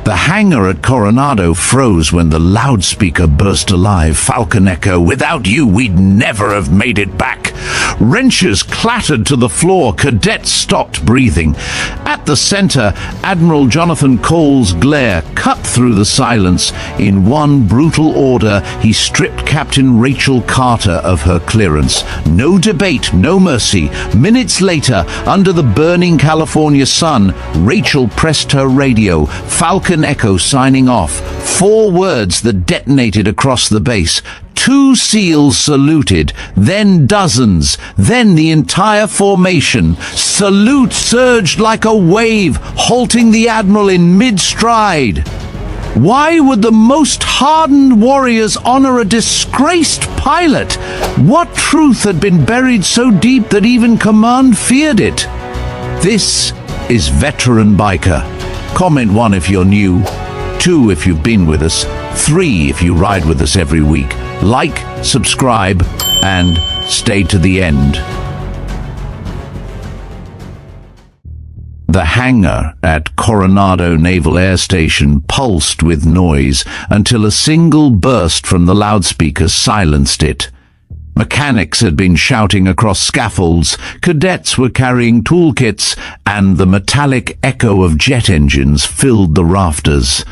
The hangar at Coronado froze when the loudspeaker burst alive. Falcon Echo, without you, we'd never have made it back. Wrenches clattered to the floor. Cadets stopped breathing. At the center, Admiral Jonathan Cole's glare cut through the silence. In one brutal order, he stripped Captain Rachel Carter of her clearance. No debate, no mercy. Minutes later, under the burning California sun, Rachel pressed her radio. Falcon Echo signing off. 4 words that detonated across the base. 2 SEALs saluted, then dozens, then the entire formation. Salute surged like a wave, halting the Admiral in mid-stride. Why would the most hardened warriors honor a disgraced pilot? What truth had been buried so deep that even command feared it? This is VeteranBiker. Comment 1 if you're new, 2 if you've been with us, 3 if you ride with us every week. Like, subscribe, and stay to the end. The hangar at Coronado Naval Air Station pulsed with noise until a single burst from the loudspeakers silenced it. Mechanics had been shouting across scaffolds, cadets were carrying toolkits, and the metallic echo of jet engines filled the rafters.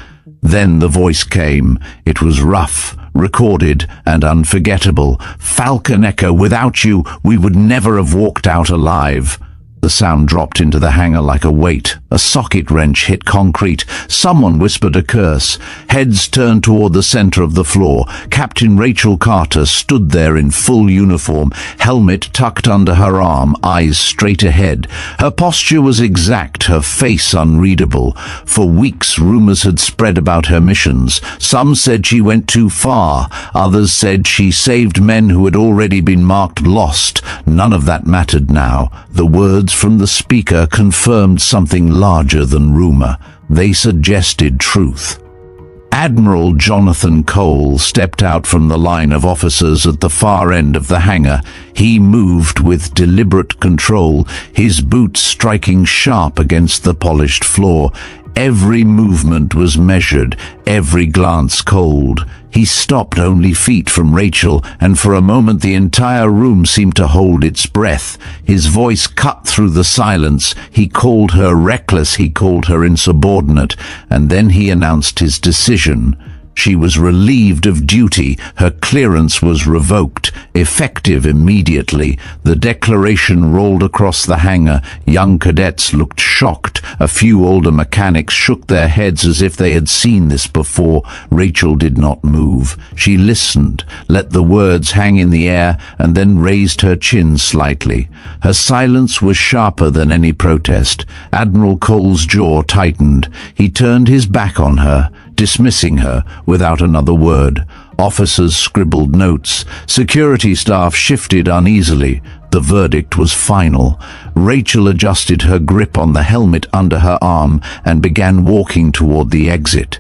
Then the voice came. It was rough, recorded, and unforgettable. Falcon Echo, without you, we would never have walked out alive. The sound dropped into the hangar like a weight. A socket wrench hit concrete. Someone whispered a curse. Heads turned toward the center of the floor. Captain Rachel Carter stood there in full uniform, helmet tucked under her arm, eyes straight ahead. Her posture was exact, her face unreadable. For weeks, rumors had spread about her missions. Some said she went too far. Others said she saved men who had already been marked lost. None of that mattered now. The words from the speaker confirmed something larger than rumor. They suggested truth. Admiral Jonathan Cole stepped out from the line of officers at the far end of the hangar. He moved with deliberate control, his boots striking sharp against the polished floor. Every movement was measured, every glance cold. He stopped only feet from Rachel, and for a moment the entire room seemed to hold its breath. His voice cut through the silence. He called her reckless, he called her insubordinate, and then he announced his decision. She was relieved of duty. Her clearance was revoked, effective immediately. The declaration rolled across the hangar. Young cadets looked shocked. A few older mechanics shook their heads as if they had seen this before. Rachel did not move. She listened, let the words hang in the air, and then raised her chin slightly. Her silence was sharper than any protest. Admiral Cole's jaw tightened. He turned his back on her, dismissing her without another word. Officers scribbled notes. Security staff shifted uneasily. The verdict was final. Rachel adjusted her grip on the helmet under her arm and began walking toward the exit.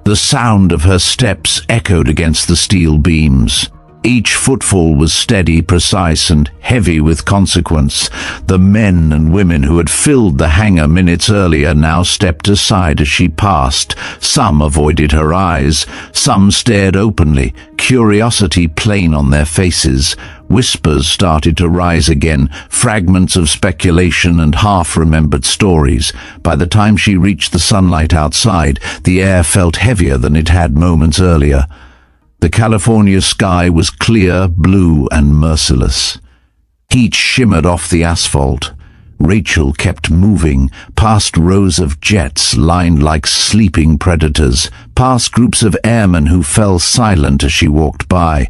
The sound of her steps echoed against the steel beams. Each footfall was steady, precise, and heavy with consequence. The men and women who had filled the hangar minutes earlier now stepped aside as she passed. Some avoided her eyes. Some stared openly, curiosity plain on their faces. Whispers started to rise again, fragments of speculation and half-remembered stories. By the time she reached the sunlight outside, the air felt heavier than it had moments earlier. The California sky was clear, blue, and merciless. Heat shimmered off the asphalt. Rachel kept moving, past rows of jets lined like sleeping predators, past groups of airmen who fell silent as she walked by.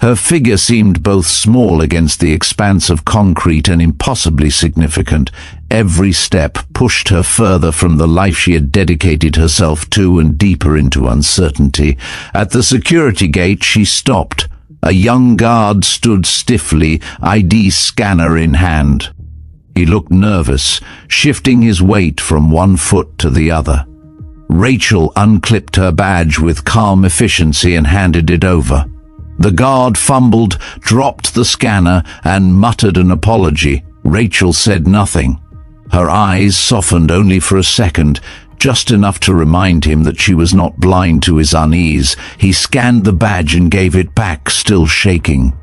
Her figure seemed both small against the expanse of concrete and impossibly significant. Every step pushed her further from the life she had dedicated herself to and deeper into uncertainty. At the security gate, she stopped. A young guard stood stiffly, ID scanner in hand. He looked nervous, shifting his weight from one foot to the other. Rachel unclipped her badge with calm efficiency and handed it over. The guard fumbled, dropped the scanner, and muttered an apology. Rachel said nothing. Her eyes softened only for a second. just enough to remind him that she was not blind to his unease. He scanned the badge and gave it back, still shaking.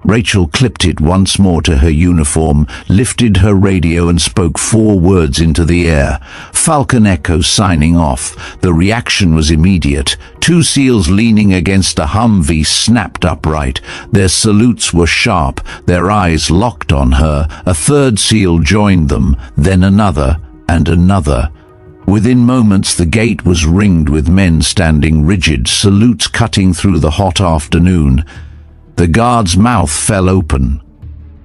Rachel clipped it once more to her uniform, lifted her radio and spoke 4 words into the air. Falcon Echo signing off. The reaction was immediate. 2 SEALs leaning against a Humvee snapped upright. Their salutes were sharp, their eyes locked on her. A 3rd SEAL joined them, then another and another. Within moments the gate was ringed with men standing rigid, salutes cutting through the hot afternoon. The guard's mouth fell open.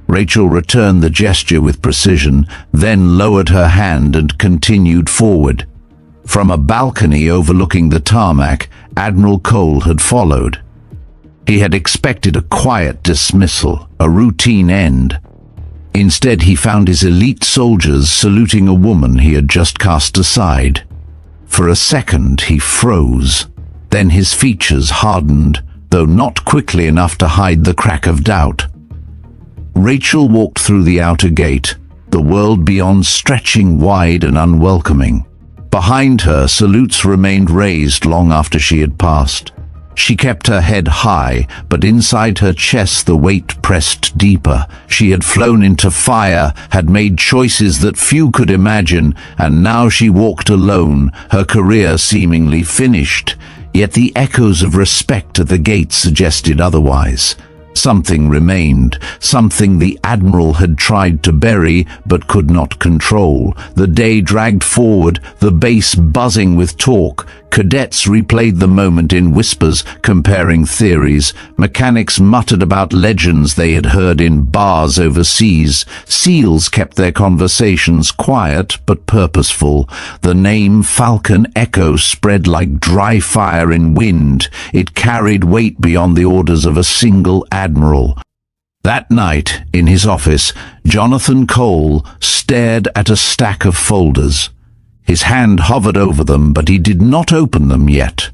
Rachel returned the gesture with precision, then lowered her hand and continued forward. From a balcony overlooking the tarmac, Admiral Cole had followed. He had expected a quiet dismissal, a routine end. Instead, he found his elite soldiers saluting a woman he had just cast aside. For a second, he froze. Then his features hardened, though not quickly enough to hide the crack of doubt. Rachel walked through the outer gate, the world beyond stretching wide and unwelcoming. Behind her, salutes remained raised long after she had passed. She kept her head high, but inside her chest the weight pressed deeper. She had flown into fire, had made choices that few could imagine, and now she walked alone, her career seemingly finished. Yet the echoes of respect at the gate suggested otherwise. Something remained, something the Admiral had tried to bury but could not control. The day dragged forward, the base buzzing with talk. Cadets replayed the moment in whispers, comparing theories. Mechanics muttered about legends they had heard in bars overseas. SEALs kept their conversations quiet but purposeful. The name Falcon Echo spread like dry fire in wind. It carried weight beyond the orders of a single admiral. That night, in his office, Jonathan Cole stared at a stack of folders. His hand hovered over them, but he did not open them yet.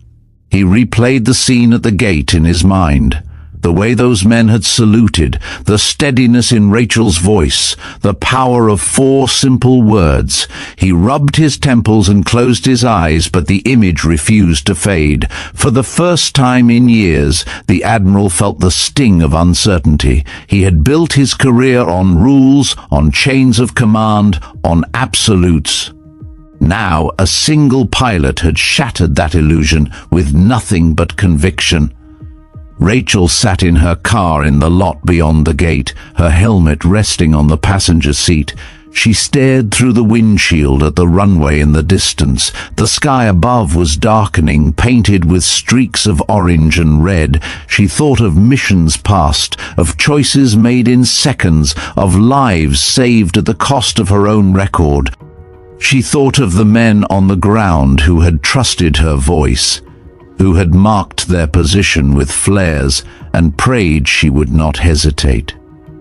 He replayed the scene at the gate in his mind. The way those men had saluted, the steadiness in Rachel's voice, the power of 4 simple words. He rubbed his temples and closed his eyes, but the image refused to fade. For the first time in years, the Admiral felt the sting of uncertainty. He had built his career on rules, on chains of command, on absolutes. Now a single pilot had shattered that illusion with nothing but conviction. Rachel sat in her car in the lot beyond the gate, her helmet resting on the passenger seat. She stared through the windshield at the runway in the distance. The sky above was darkening, painted with streaks of orange and red. She thought of missions past, of choices made in seconds, of lives saved at the cost of her own record. She thought of the men on the ground who had trusted her voice, who had marked their position with flares and prayed she would not hesitate.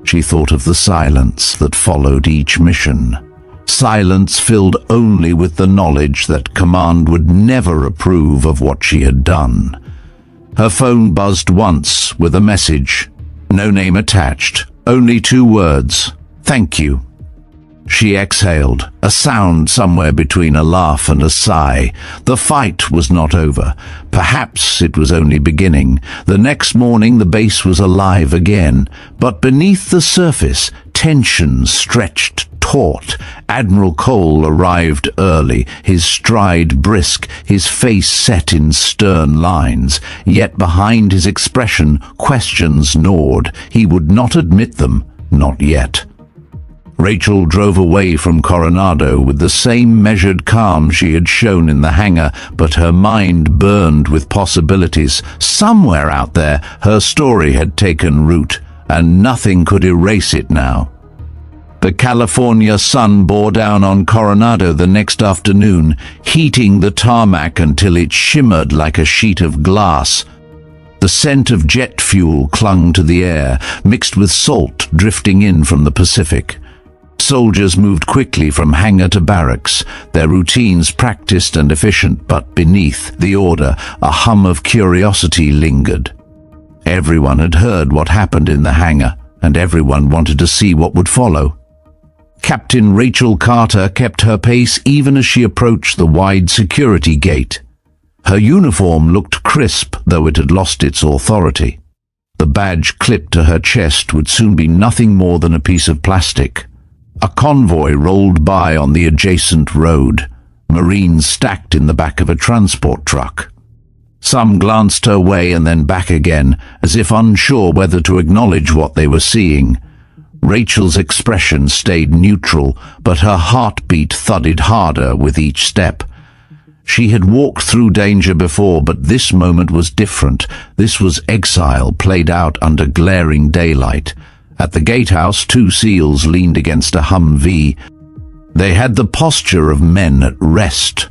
She thought of the silence that followed each mission. Silence filled only with the knowledge that command would never approve of what she had done. Her phone buzzed once with a message. No name attached, only 2 words. Thank you. She exhaled, a sound somewhere between a laugh and a sigh. The fight was not over. Perhaps it was only beginning. The next morning the base was alive again, but beneath the surface, tension stretched taut. Admiral Cole arrived early, his stride brisk, his face set in stern lines. Yet behind his expression, questions gnawed. He would not admit them, not yet. Rachel drove away from Coronado with the same measured calm she had shown in the hangar, but her mind burned with possibilities. Somewhere out there, her story had taken root, and nothing could erase it now. The California sun bore down on Coronado the next afternoon, heating the tarmac until it shimmered like a sheet of glass. The scent of jet fuel clung to the air, mixed with salt drifting in from the Pacific. Soldiers moved quickly from hangar to barracks, their routines practiced and efficient, but beneath the order, a hum of curiosity lingered. Everyone had heard what happened in the hangar, and everyone wanted to see what would follow. Captain Rachel Carter kept her pace even as she approached the wide security gate. Her uniform looked crisp, though it had lost its authority. The badge clipped to her chest would soon be nothing more than a piece of plastic. A convoy rolled by on the adjacent road, Marines stacked in the back of a transport truck. Some glanced her way and then back again, as if unsure whether to acknowledge what they were seeing. Rachel's expression stayed neutral, but her heartbeat thudded harder with each step. She had walked through danger before, but this moment was different. This was exile played out under glaring daylight. At the gatehouse, 2 SEALs leaned against a Humvee. They had the posture of men at rest,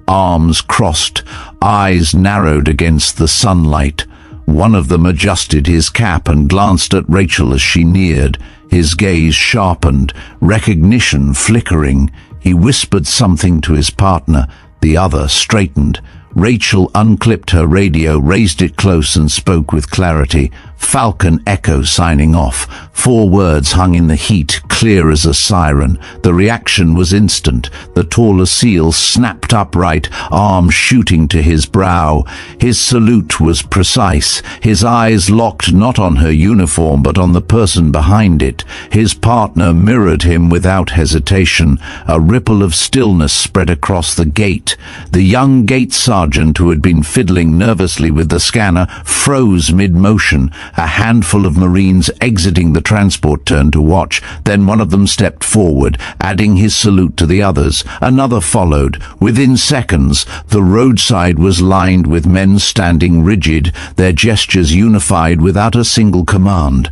arms crossed, eyes narrowed against the sunlight. One of them adjusted his cap and glanced at Rachel as she neared. His gaze sharpened, recognition flickering. He whispered something to his partner. The other straightened. Rachel unclipped her radio, raised it close and spoke with clarity. "Falcon Echo signing off." 4 words hung in the heat, clear as a siren. The reaction was instant. The taller SEAL snapped upright, arm shooting to his brow. His salute was precise. His eyes locked not on her uniform but on the person behind it. His partner mirrored him without hesitation. A ripple of stillness spread across the gate. The young gate sergeant, who had been fiddling nervously with the scanner, froze mid-motion. A handful of Marines exiting the transport turned to watch. Then one of them stepped forward, adding his salute to the others. Another followed. Within seconds, the roadside was lined with men standing rigid, their gestures unified without a single command.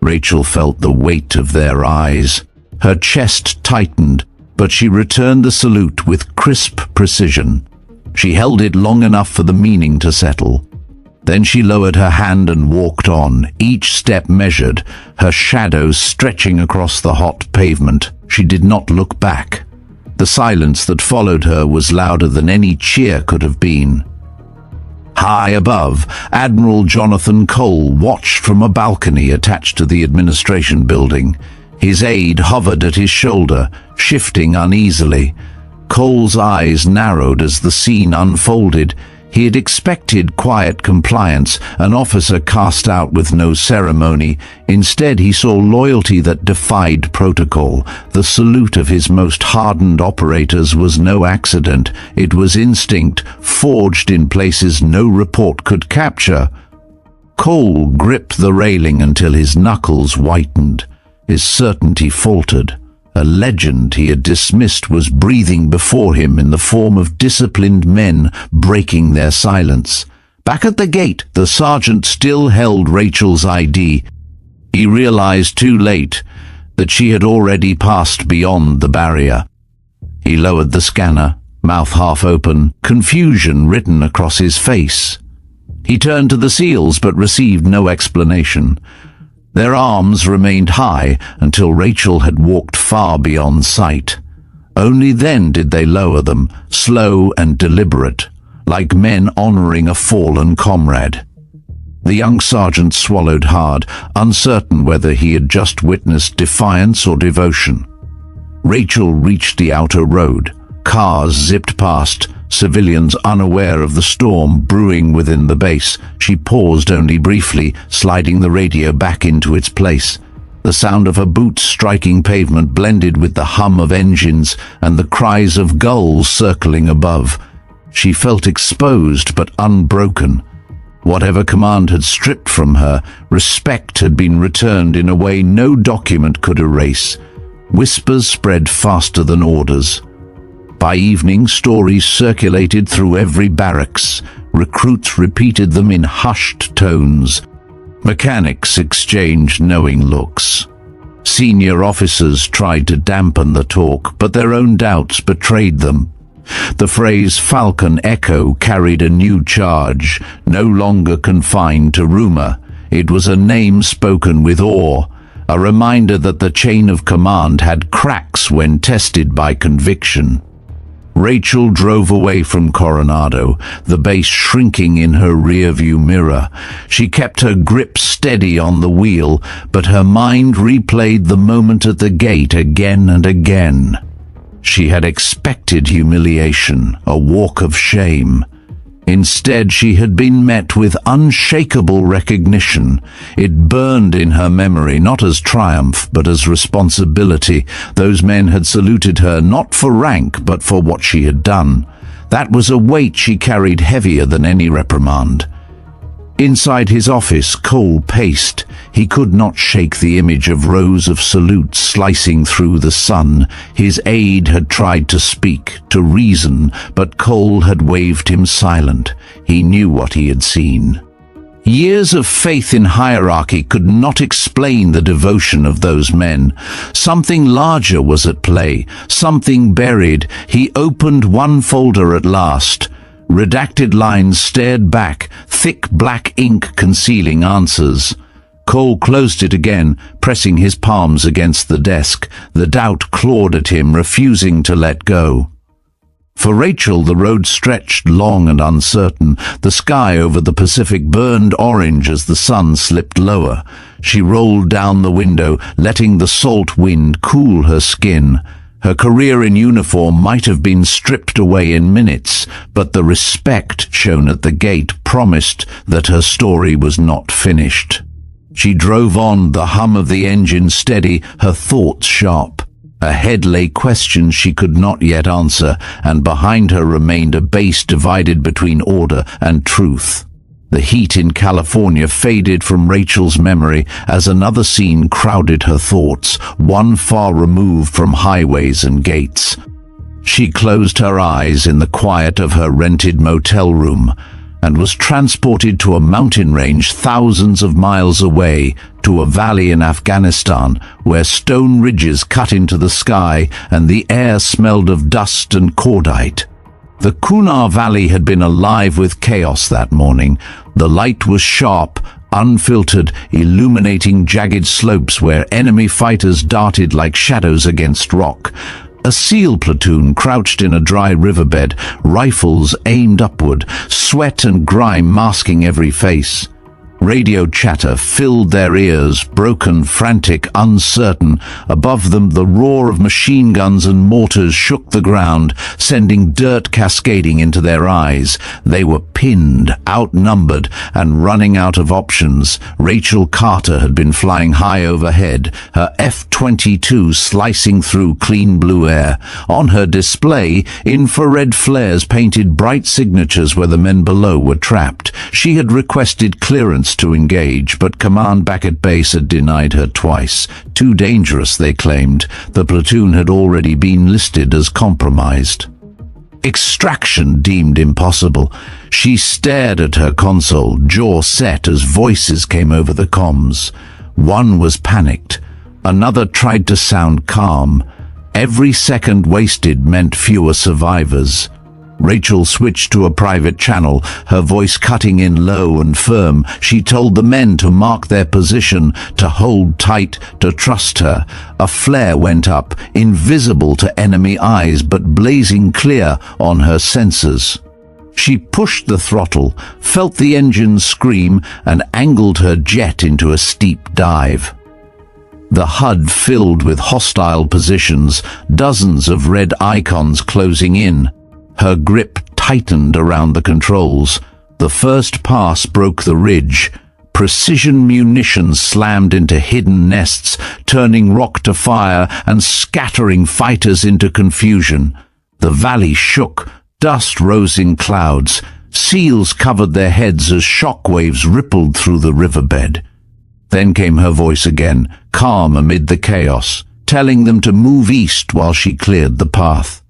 Rachel felt the weight of their eyes. Her chest tightened, but she returned the salute with crisp precision. She held it long enough for the meaning to settle. Then she lowered her hand and walked on, each step measured, her shadows stretching across the hot pavement. She did not look back. The silence that followed her was louder than any cheer could have been. High above, Admiral Cole watched from a balcony attached to the administration building. His aide hovered at his shoulder, shifting uneasily. Cole's eyes narrowed as the scene unfolded. He had expected quiet compliance, an officer cast out with no ceremony. Instead, he saw loyalty that defied protocol. The salute of his most hardened operators was no accident. It was instinct, forged in places no report could capture. Cole gripped the railing until his knuckles whitened. His certainty faltered. A legend he had dismissed was breathing before him in the form of disciplined men breaking their silence. Back at the gate, the sergeant still held Rachel's ID. He realized too late that she had already passed beyond the barrier. He lowered the scanner, mouth half open, confusion written across his face. He turned to the SEALs but received no explanation. Their arms remained high until Rachel had walked far beyond sight. Only then did they lower them, slow and deliberate, like men honoring a fallen comrade. The young sergeant swallowed hard, uncertain whether he had just witnessed defiance or devotion. Rachel reached the outer road. Cars zipped past, civilians unaware of the storm brewing within the base. She paused only briefly, sliding the radio back into its place. The sound of her boots striking pavement blended with the hum of engines and the cries of gulls circling above. She felt exposed but unbroken. Whatever command had stripped from her, respect had been returned in a way no document could erase. Whispers spread faster than orders. By evening, stories circulated through every barracks. Recruits repeated them in hushed tones. Mechanics exchanged knowing looks. Senior officers tried to dampen the talk, but their own doubts betrayed them. The phrase Falcon Echo carried a new charge, no longer confined to rumor. It was a name spoken with awe, a reminder that the chain of command had cracks when tested by conviction. Rachel drove away from Coronado, the base shrinking in her rearview mirror. She kept her grip steady on the wheel, but her mind replayed the moment at the gate again and again. She had expected humiliation, a walk of shame. Instead, she had been met with unshakable recognition. It burned in her memory, not as triumph, but as responsibility. Those men had saluted her not for rank, but for what she had done. That was a weight she carried heavier than any reprimand. Inside his office, Cole paced. He could not shake the image of rows of salutes slicing through the sun. His aide had tried to speak, to reason, but Cole had waved him silent. He knew what he had seen. Years of faith in hierarchy could not explain the devotion of those men. Something larger was at play, something buried. He opened one folder at last. Redacted lines stared back, thick black ink concealing answers. Cole closed it again, pressing his palms against the desk. The doubt clawed at him, refusing to let go. For Rachel, the road stretched long and uncertain. The sky over the Pacific burned orange as the sun slipped lower. She rolled down the window, letting the salt wind cool her skin. Her career in uniform might have been stripped away in minutes, but the respect shown at the gate promised that her story was not finished. She drove on, the hum of the engine steady, her thoughts sharp. Ahead lay questions she could not yet answer, and behind her remained a base divided between order and truth. The heat in California faded from Rachel's memory as another scene crowded her thoughts, one far removed from highways and gates. She closed her eyes in the quiet of her rented motel room and was transported to a mountain range thousands of miles away, to a valley in Afghanistan where stone ridges cut into the sky and the air smelled of dust and cordite. The Kunar Valley had been alive with chaos that morning. The light was sharp, unfiltered, illuminating jagged slopes where enemy fighters darted like shadows against rock. A SEAL platoon crouched in a dry riverbed, rifles aimed upward, sweat and grime masking every face. Radio chatter filled their ears, broken, frantic, uncertain. Above them, the roar of machine guns and mortars shook the ground, sending dirt cascading into their eyes. They were pinned, outnumbered, and running out of options. Rachel Carter had been flying high overhead, her F-22 slicing through clean blue air. On her display, infrared flares painted bright signatures where the men below were trapped. She had requested clearance to engage, but command back at base had denied her twice. Too dangerous, they claimed. The platoon had already been listed as compromised. Extraction deemed impossible. She stared at her console, jaw set as voices came over the comms. One was panicked. Another tried to sound calm. Every second wasted meant fewer survivors. Rachel switched to a private channel, her voice cutting in low and firm. She told the men to mark their position, to hold tight, to trust her. A flare went up, invisible to enemy eyes but blazing clear on her sensors. She pushed the throttle, felt the engine scream, and angled her jet into a steep dive. The HUD filled with hostile positions, dozens of red icons closing in. Her grip tightened around the controls. The first pass broke the ridge. Precision munitions slammed into hidden nests, turning rock to fire and scattering fighters into confusion. The valley shook. Dust rose in clouds. SEALs covered their heads as shockwaves rippled through the riverbed. Then came her voice again, calm amid the chaos, telling them to move east while she cleared the path.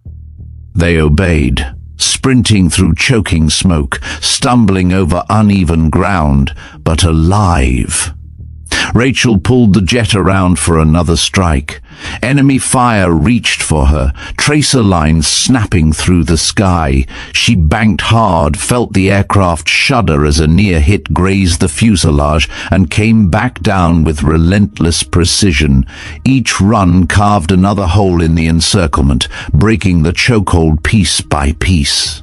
They obeyed, sprinting through choking smoke, stumbling over uneven ground, but alive. Rachel pulled the jet around for another strike. Enemy fire reached for her, tracer lines snapping through the sky. She banked hard, felt the aircraft shudder as a near hit grazed the fuselage, and came back down with relentless precision. Each run carved another hole in the encirclement, breaking the chokehold piece by piece.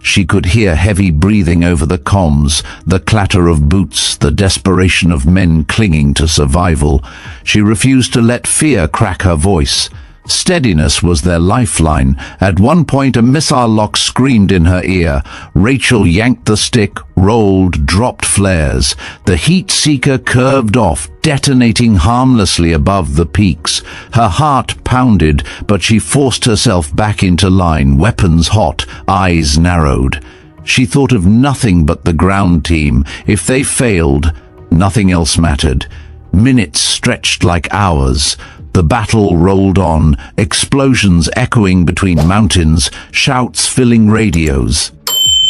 She could hear heavy breathing over the comms, the clatter of boots, the desperation of men clinging to survival. She refused to let fear crack her voice. Steadiness was their lifeline. At one point, a missile lock screamed in her ear. Rachel yanked the stick, rolled, dropped flares. The heat seeker curved off, detonating harmlessly above the peaks. Her heart pounded, but she forced herself back into line, weapons hot, eyes narrowed. She thought of nothing but the ground team. If they failed, nothing else mattered. Minutes stretched like hours. The battle rolled on, explosions echoing between mountains, shouts filling radios.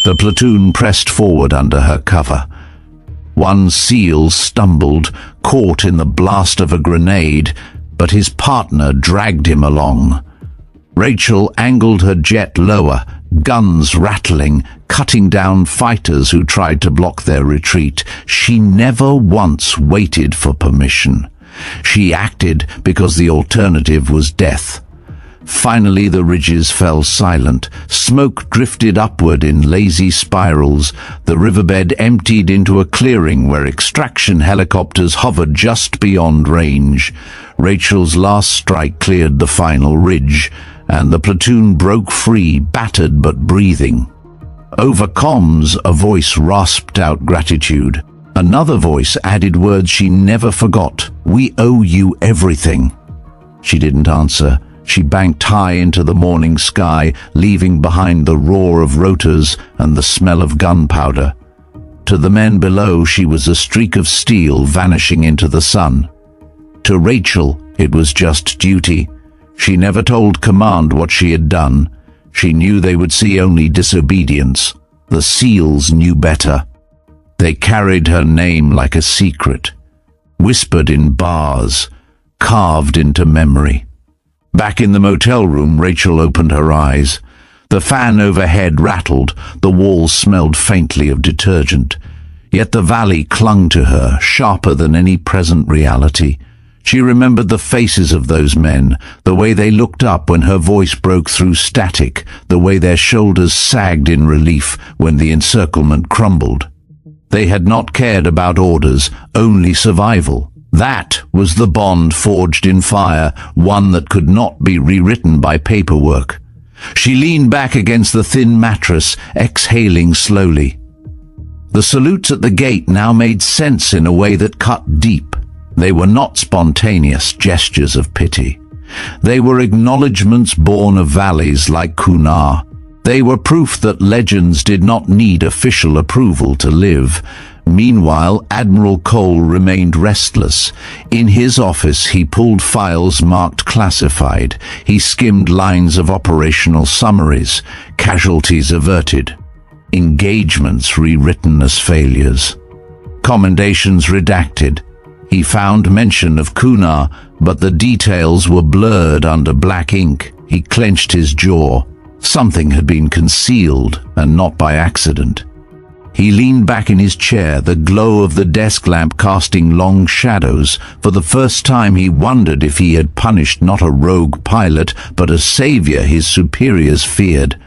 The platoon pressed forward under her cover. One SEAL stumbled, caught in the blast of a grenade, but his partner dragged him along. Rachel angled her jet lower, guns rattling, cutting down fighters who tried to block their retreat. She never once waited for permission. She acted because the alternative was death. Finally, the ridges fell silent. Smoke drifted upward in lazy spirals. The riverbed emptied into a clearing where extraction helicopters hovered just beyond range. Rachel's last strike cleared the final ridge, and the platoon broke free, battered but breathing. Over comms, a voice rasped out gratitude. Another voice added words she never forgot. "We owe you everything." She didn't answer. She banked high into the morning sky, leaving behind the roar of rotors and the smell of gunpowder. To the men below, she was a streak of steel vanishing into the sun. To Rachel, it was just duty. She never told command what she had done. She knew they would see only disobedience. The SEALs knew better. They carried her name like a secret, whispered in bars, carved into memory. Back in the motel room, Rachel opened her eyes. The fan overhead rattled, the walls smelled faintly of detergent. Yet the valley clung to her, sharper than any present reality. She remembered the faces of those men, the way they looked up when her voice broke through static, the way their shoulders sagged in relief when the encirclement crumbled. They had not cared about orders, only survival. That was the bond forged in fire, one that could not be rewritten by paperwork. She leaned back against the thin mattress, exhaling slowly. The salutes at the gate now made sense in a way that cut deep. They were not spontaneous gestures of pity. They were acknowledgments born of valleys like Kunar. They were proof that legends did not need official approval to live. Meanwhile, Admiral Cole remained restless. In his office, he pulled files marked classified. He skimmed lines of operational summaries, casualties averted, engagements rewritten as failures, commendations redacted. He found mention of Kunar, but the details were blurred under black ink. He clenched his jaw. Something had been concealed, and not by accident. He leaned back in his chair, the glow of the desk lamp casting long shadows. For the first time he wondered if he had punished not a rogue pilot, but a savior his superiors feared.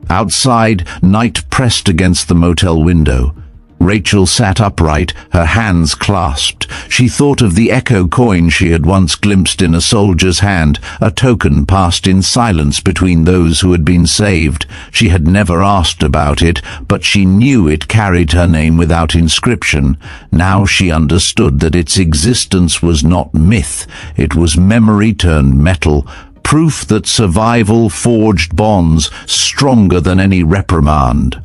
Outside, night pressed against the motel window. Rachel sat upright, her hands clasped. She thought of the Echo coin she had once glimpsed in a soldier's hand, a token passed in silence between those who had been saved. She had never asked about it, but she knew it carried her name without inscription. Now she understood that its existence was not myth, it was memory turned metal, proof that survival forged bonds stronger than any reprimand.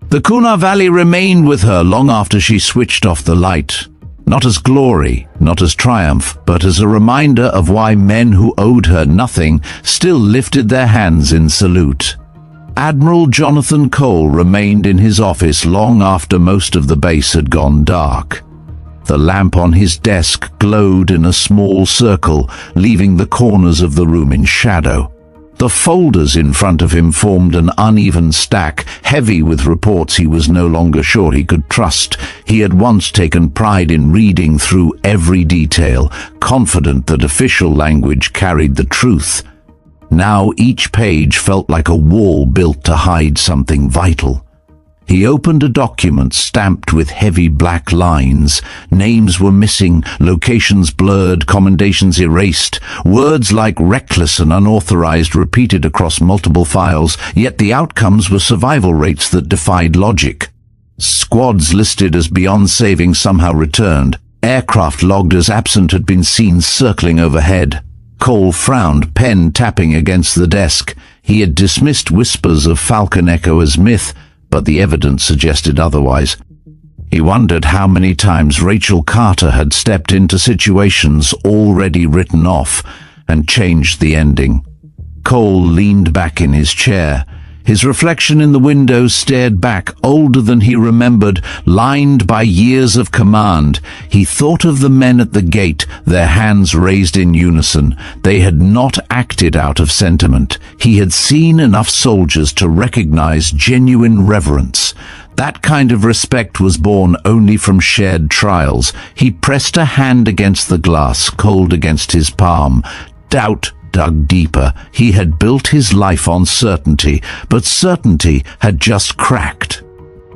The Kunar Valley remained with her long after she switched off the light, not as glory, not as triumph, but as a reminder of why men who owed her nothing still lifted their hands in salute. Admiral Jonathan Cole remained in his office long after most of the base had gone dark. The lamp on his desk glowed in a small circle, leaving the corners of the room in shadow. The folders in front of him formed an uneven stack, heavy with reports he was no longer sure he could trust. He had once taken pride in reading through every detail, confident that official language carried the truth. Now each page felt like a wall built to hide something vital. He opened a document stamped with heavy black lines. Names were missing, locations blurred, commendations erased. Words like reckless and unauthorized repeated across multiple files, yet the outcomes were survival rates that defied logic. Squads listed as beyond saving somehow returned. Aircraft logged as absent had been seen circling overhead. Cole frowned, pen tapping against the desk. He had dismissed whispers of Falcon Echo as myth, but the evidence suggested otherwise. He wondered how many times Rachel Carter had stepped into situations already written off and changed the ending. Cole leaned back in his chair. His reflection in the window stared back, older than he remembered, lined by years of command. He thought of the men at the gate, their hands raised in unison. They had not acted out of sentiment. He had seen enough soldiers to recognize genuine reverence. That kind of respect was born only from shared trials. He pressed a hand against the glass, cold against his palm. Doubt dug deeper. He had built his life on certainty, but certainty had just cracked.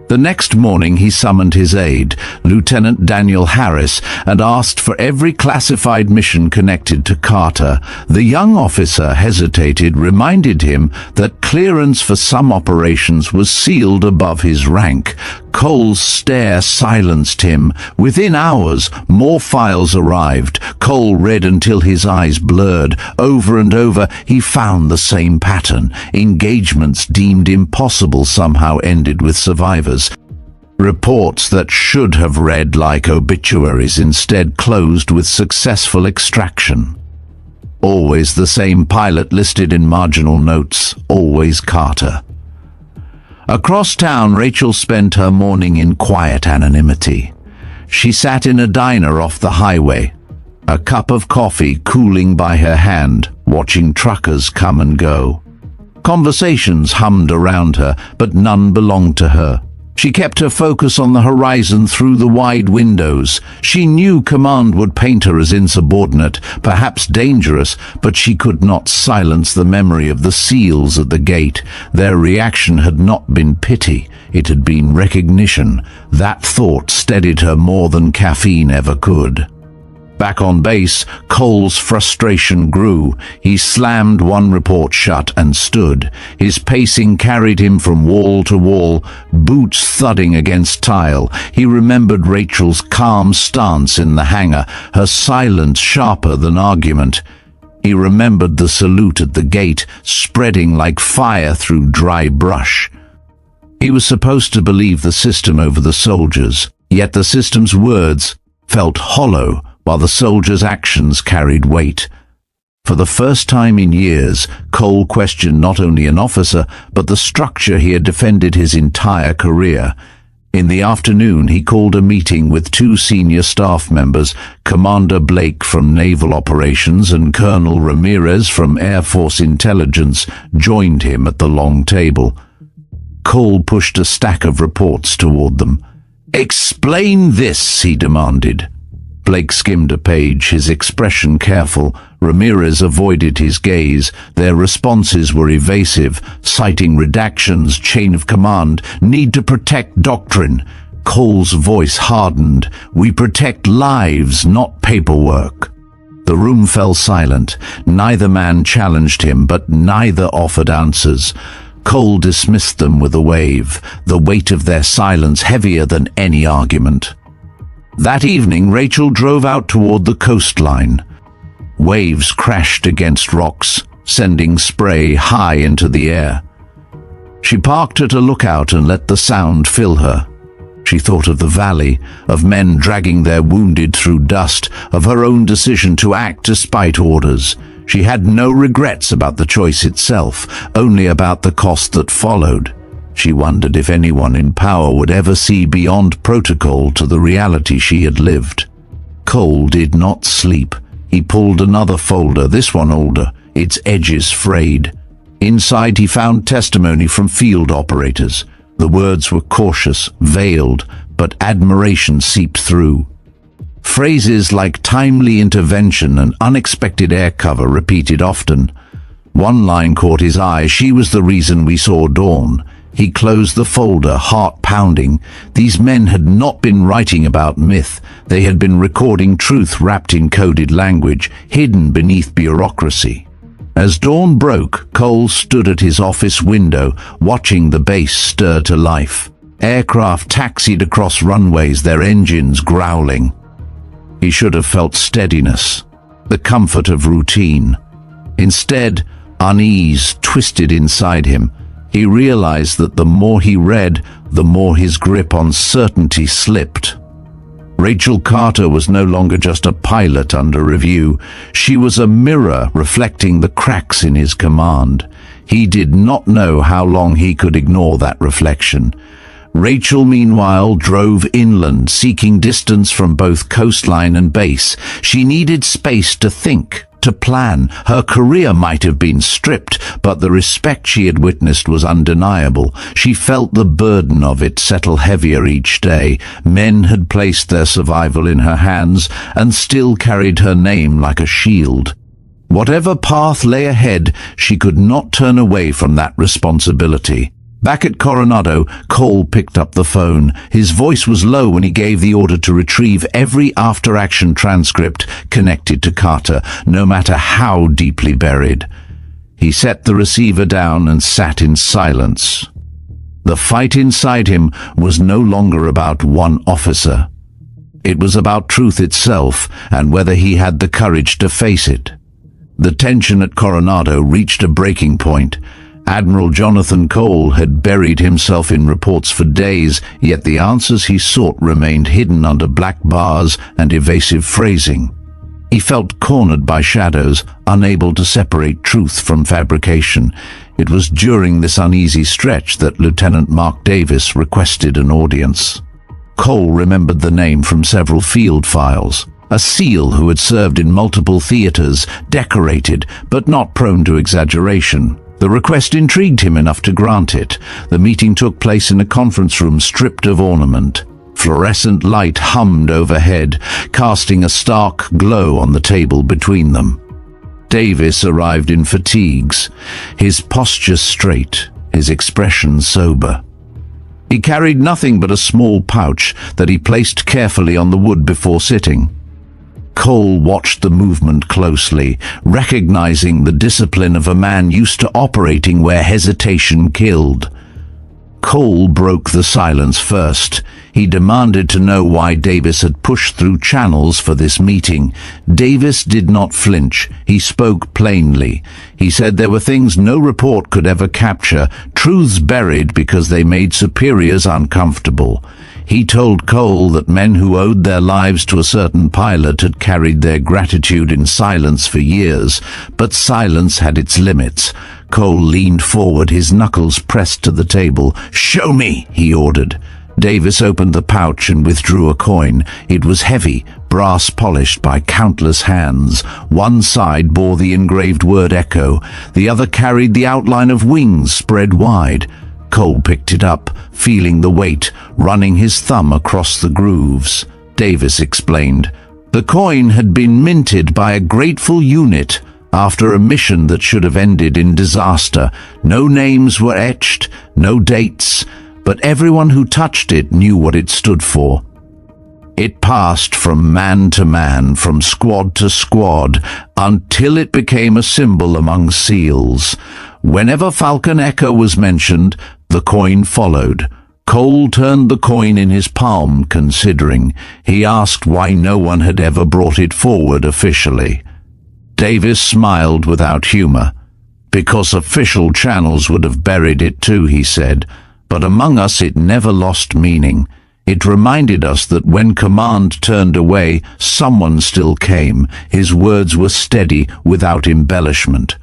The next morning he summoned his aide, Lieutenant Daniel Harris, and asked for every classified mission connected to Carter. The young officer hesitated, reminded him that clearance for some operations was sealed above his rank. Cole's stare silenced him. Within hours, more files arrived. Cole read until his eyes blurred. Over and over, he found the same pattern. Engagements deemed impossible somehow ended with survivors. Reports that should have read like obituaries instead closed with successful extraction. Always the same pilot listed in marginal notes, always Carter. Across town, Rachel spent her morning in quiet anonymity. She sat in a diner off the highway, a cup of coffee cooling by her hand, watching truckers come and go. Conversations hummed around her, but none belonged to her. She kept her focus on the horizon through the wide windows. She knew command would paint her as insubordinate, perhaps dangerous, but she could not silence the memory of the SEALs at the gate. Their reaction had not been pity, it had been recognition. That thought steadied her more than caffeine ever could. Back on base, Cole's frustration grew. He slammed one report shut and stood. His pacing carried him from wall to wall, boots thudding against tile. He remembered Rachel's calm stance in the hangar, her silence sharper than argument. He remembered the salute at the gate, spreading like fire through dry brush. He was supposed to believe the system over the soldiers, yet the system's words felt hollow, while the soldiers' actions carried weight. For the first time in years, Cole questioned not only an officer, but the structure he had defended his entire career. In the afternoon, he called a meeting with two senior staff members. Commander Blake from Naval Operations and Colonel Ramirez from Air Force Intelligence joined him at the long table. Cole pushed a stack of reports toward them. "Explain this," he demanded. Blake skimmed a page, his expression careful. Ramirez avoided his gaze. Their responses were evasive, citing redactions, chain of command, need to protect doctrine. Cole's voice hardened. "We protect lives, not paperwork." The room fell silent. Neither man challenged him, but neither offered answers. Cole dismissed them with a wave, the weight of their silence heavier than any argument. That evening, Rachel drove out toward the coastline. Waves crashed against rocks, sending spray high into the air. She parked at a lookout and let the sound fill her. She thought of the valley, of men dragging their wounded through dust, of her own decision to act despite orders. She had no regrets about the choice itself, only about the cost that followed. She wondered if anyone in power would ever see beyond protocol to the reality she had lived. Cole did not sleep. He pulled another folder, this one older, its edges frayed. Inside he found testimony from field operators. The words were cautious, veiled, but admiration seeped through. Phrases like timely intervention and unexpected air cover repeated often. One line caught his eye: "She was the reason we saw dawn." He closed the folder, heart pounding. These men had not been writing about myth. They had been recording truth wrapped in coded language, hidden beneath bureaucracy. As dawn broke, Cole stood at his office window, watching the base stir to life. Aircraft taxied across runways, their engines growling. He should have felt steadiness, the comfort of routine. Instead, unease twisted inside him. He realized that the more he read, the more his grip on certainty slipped. Rachel Carter was no longer just a pilot under review. She was a mirror reflecting the cracks in his command. He did not know how long he could ignore that reflection. Rachel, meanwhile, drove inland, seeking distance from both coastline and base. She needed space to think, to plan. Her career might have been stripped, but the respect she had witnessed was undeniable. She felt the burden of it settle heavier each day. Men had placed their survival in her hands and still carried her name like a shield. Whatever path lay ahead, she could not turn away from that responsibility. Back at Coronado, Cole picked up the phone. His voice was low when he gave the order to retrieve every after-action transcript connected to Carter, no matter how deeply buried. He set the receiver down and sat in silence. The fight inside him was no longer about one officer. It was about truth itself and whether he had the courage to face it. The tension at Coronado reached a breaking point. Admiral Jonathan Cole had buried himself in reports for days, yet the answers he sought remained hidden under black bars and evasive phrasing. He felt cornered by shadows, unable to separate truth from fabrication. It was during this uneasy stretch that Lieutenant Mark Davis requested an audience. Cole remembered the name from several field files. A SEAL who had served in multiple theaters, decorated, but not prone to exaggeration. The request intrigued him enough to grant it. The meeting took place in a conference room stripped of ornament. Fluorescent light hummed overhead, casting a stark glow on the table between them. Davis arrived in fatigues, his posture straight, his expression sober. He carried nothing but a small pouch that he placed carefully on the wood before sitting. Cole watched the movement closely, recognizing the discipline of a man used to operating where hesitation killed. Cole broke the silence first. He demanded to know why Davis had pushed through channels for this meeting. Davis did not flinch. He spoke plainly. He said there were things no report could ever capture, truths buried because they made superiors uncomfortable. He told Cole that men who owed their lives to a certain pilot had carried their gratitude in silence for years, but silence had its limits. Cole leaned forward, his knuckles pressed to the table. "Show me," he ordered. Davis opened the pouch and withdrew a coin. It was heavy, brass polished by countless hands. One side bore the engraved word Echo, the other carried the outline of wings spread wide. Cole picked it up, feeling the weight, running his thumb across the grooves. Davis explained. The coin had been minted by a grateful unit after a mission that should have ended in disaster. No names were etched, no dates, but everyone who touched it knew what it stood for. It passed from man to man, from squad to squad, until it became a symbol among SEALs. Whenever Falcon Echo was mentioned, the coin followed. Cole turned the coin in his palm, considering. He asked why no one had ever brought it forward officially. Davis smiled without humor. Because official channels would have buried it too, he said. But among us it never lost meaning. It reminded us that when command turned away, someone still came. His words were steady, without embellishment.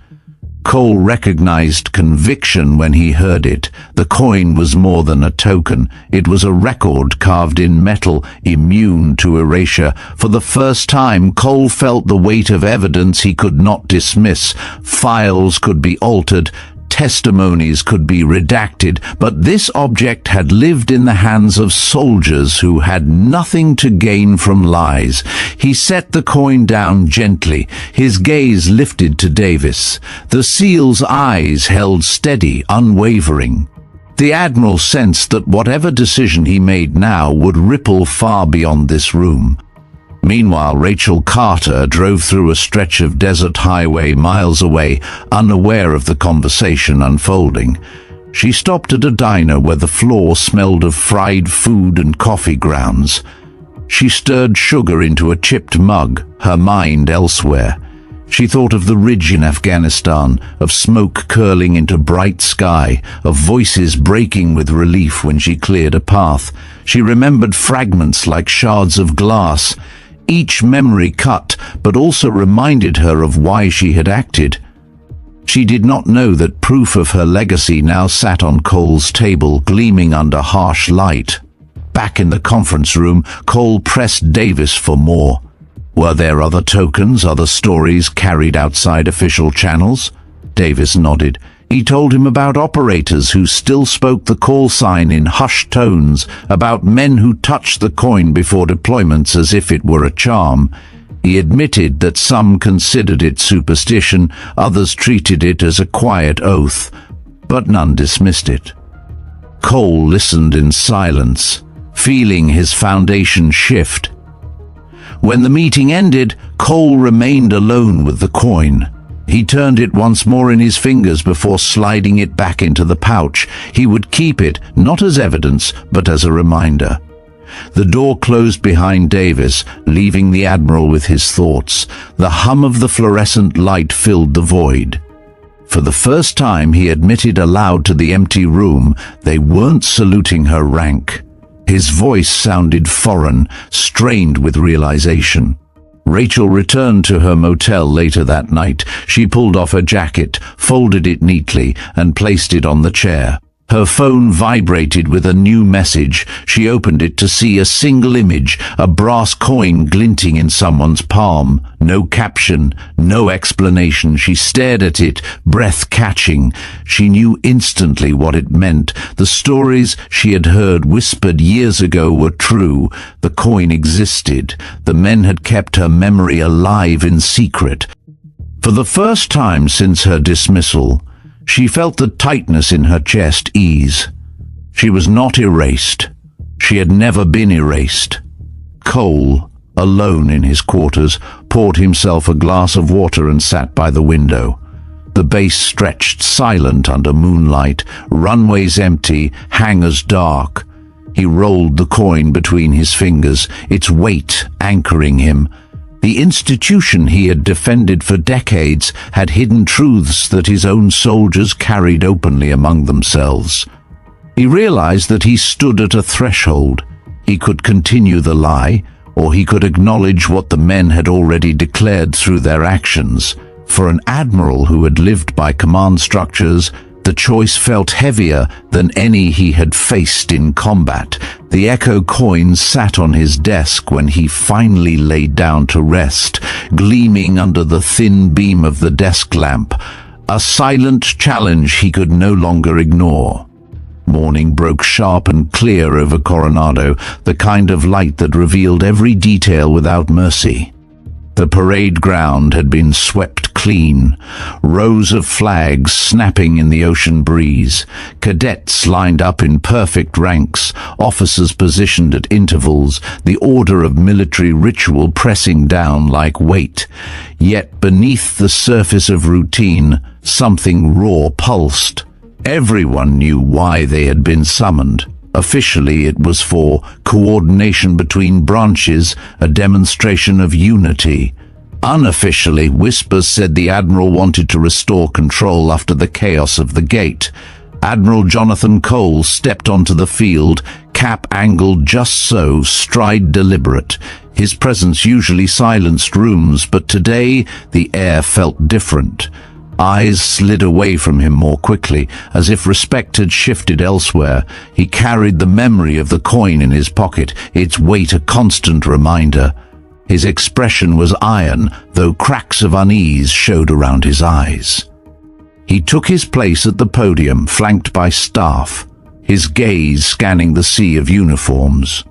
Cole recognized conviction when he heard it. The coin was more than a token. It was a record carved in metal, immune to erasure. For the first time, Cole felt the weight of evidence he could not dismiss. Files could be altered, testimonies could be redacted, but this object had lived in the hands of soldiers who had nothing to gain from lies. He set the coin down gently, his gaze lifted to Davis. The SEAL's eyes held steady, unwavering. The Admiral sensed that whatever decision he made now would ripple far beyond this room. Meanwhile, Rachel Carter drove through a stretch of desert highway miles away, unaware of the conversation unfolding. She stopped at a diner where the floor smelled of fried food and coffee grounds. She stirred sugar into a chipped mug, her mind elsewhere. She thought of the ridge in Afghanistan, of smoke curling into bright sky, of voices breaking with relief when she cleared a path. She remembered fragments like shards of glass. Each memory cut, but also reminded her of why she had acted. She did not know that proof of her legacy now sat on Cole's table, gleaming under harsh light. Back in the conference room, Cole pressed Davis for more. Were there other tokens, other stories carried outside official channels? Davis nodded. He told him about operators who still spoke the call sign in hushed tones, about men who touched the coin before deployments as if it were a charm. He admitted that some considered it superstition, others treated it as a quiet oath, but none dismissed it. Cole listened in silence, feeling his foundation shift. When the meeting ended, Cole remained alone with the coin. He turned it once more in his fingers before sliding it back into the pouch. He would keep it, not as evidence, but as a reminder. The door closed behind Davis, leaving the Admiral with his thoughts. The hum of the fluorescent light filled the void. For the first time, he admitted aloud to the empty room, they weren't saluting her rank. His voice sounded foreign, strained with realization. Rachel returned to her motel later that night. She pulled off her jacket, folded it neatly, and placed it on the chair. Her phone vibrated with a new message. She opened it to see a single image, a brass coin glinting in someone's palm. No caption, no explanation. She stared at it, breath catching. She knew instantly what it meant. The stories she had heard whispered years ago were true. The coin existed. The men had kept her memory alive in secret. For the first time since her dismissal, she felt the tightness in her chest ease. She was not erased. She had never been erased. Cole, alone in his quarters, poured himself a glass of water and sat by the window. The base stretched silent under moonlight, runways empty, hangars dark. He rolled the coin between his fingers, its weight anchoring him. The institution he had defended for decades had hidden truths that his own soldiers carried openly among themselves. He realized that he stood at a threshold. He could continue the lie, or he could acknowledge what the men had already declared through their actions. For an admiral who had lived by command structures, the choice felt heavier than any he had faced in combat. The Echo coin sat on his desk when he finally laid down to rest, gleaming under the thin beam of the desk lamp, a silent challenge he could no longer ignore. Morning broke sharp and clear over Coronado, the kind of light that revealed every detail without mercy. The parade ground had been swept clean, rows of flags snapping in the ocean breeze, cadets lined up in perfect ranks, officers positioned at intervals, the order of military ritual pressing down like weight. Yet beneath the surface of routine, something raw pulsed. Everyone knew why they had been summoned. Officially, it was for coordination between branches, a demonstration of unity. Unofficially, whispers said the Admiral wanted to restore control after the chaos of the gate. Admiral Jonathan Cole stepped onto the field, cap angled just so, stride deliberate. His presence usually silenced rooms, but today the air felt different. Eyes slid away from him more quickly, as if respect had shifted elsewhere. He carried the memory of the coin in his pocket, its weight a constant reminder. His expression was iron, though cracks of unease showed around his eyes. He took his place at the podium, flanked by staff, his gaze scanning the sea of uniforms.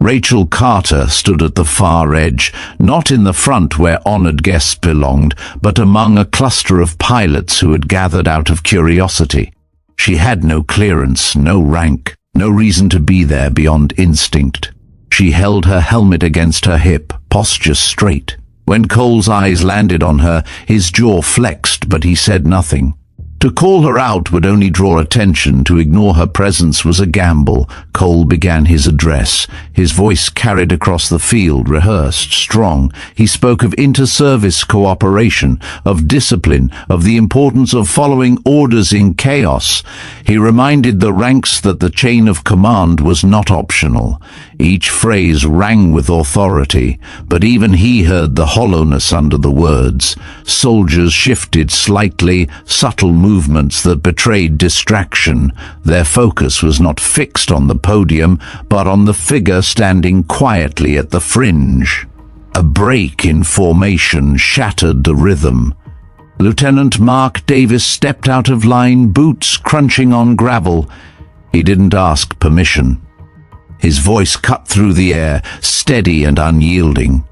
Rachel Carter stood at the far edge, not in the front where honored guests belonged, but among a cluster of pilots who had gathered out of curiosity. She had no clearance, no rank, no reason to be there beyond instinct. She held her helmet against her hip, posture straight. When Cole's eyes landed on her, his jaw flexed, but he said nothing. To call her out would only draw attention. To ignore her presence was a gamble. Cole began his address. His voice carried across the field, rehearsed, strong. He spoke of inter-service cooperation, of discipline, of the importance of following orders in chaos. He reminded the ranks that the chain of command was not optional. Each phrase rang with authority, but even he heard the hollowness under the words. Soldiers shifted slightly, subtle movements that betrayed distraction. Their focus was not fixed on the podium, but on the figure standing quietly at the fringe. A break in formation shattered the rhythm. Lieutenant Mark Davis stepped out of line, boots crunching on gravel. He didn't ask permission. His voice cut through the air, steady and unyielding.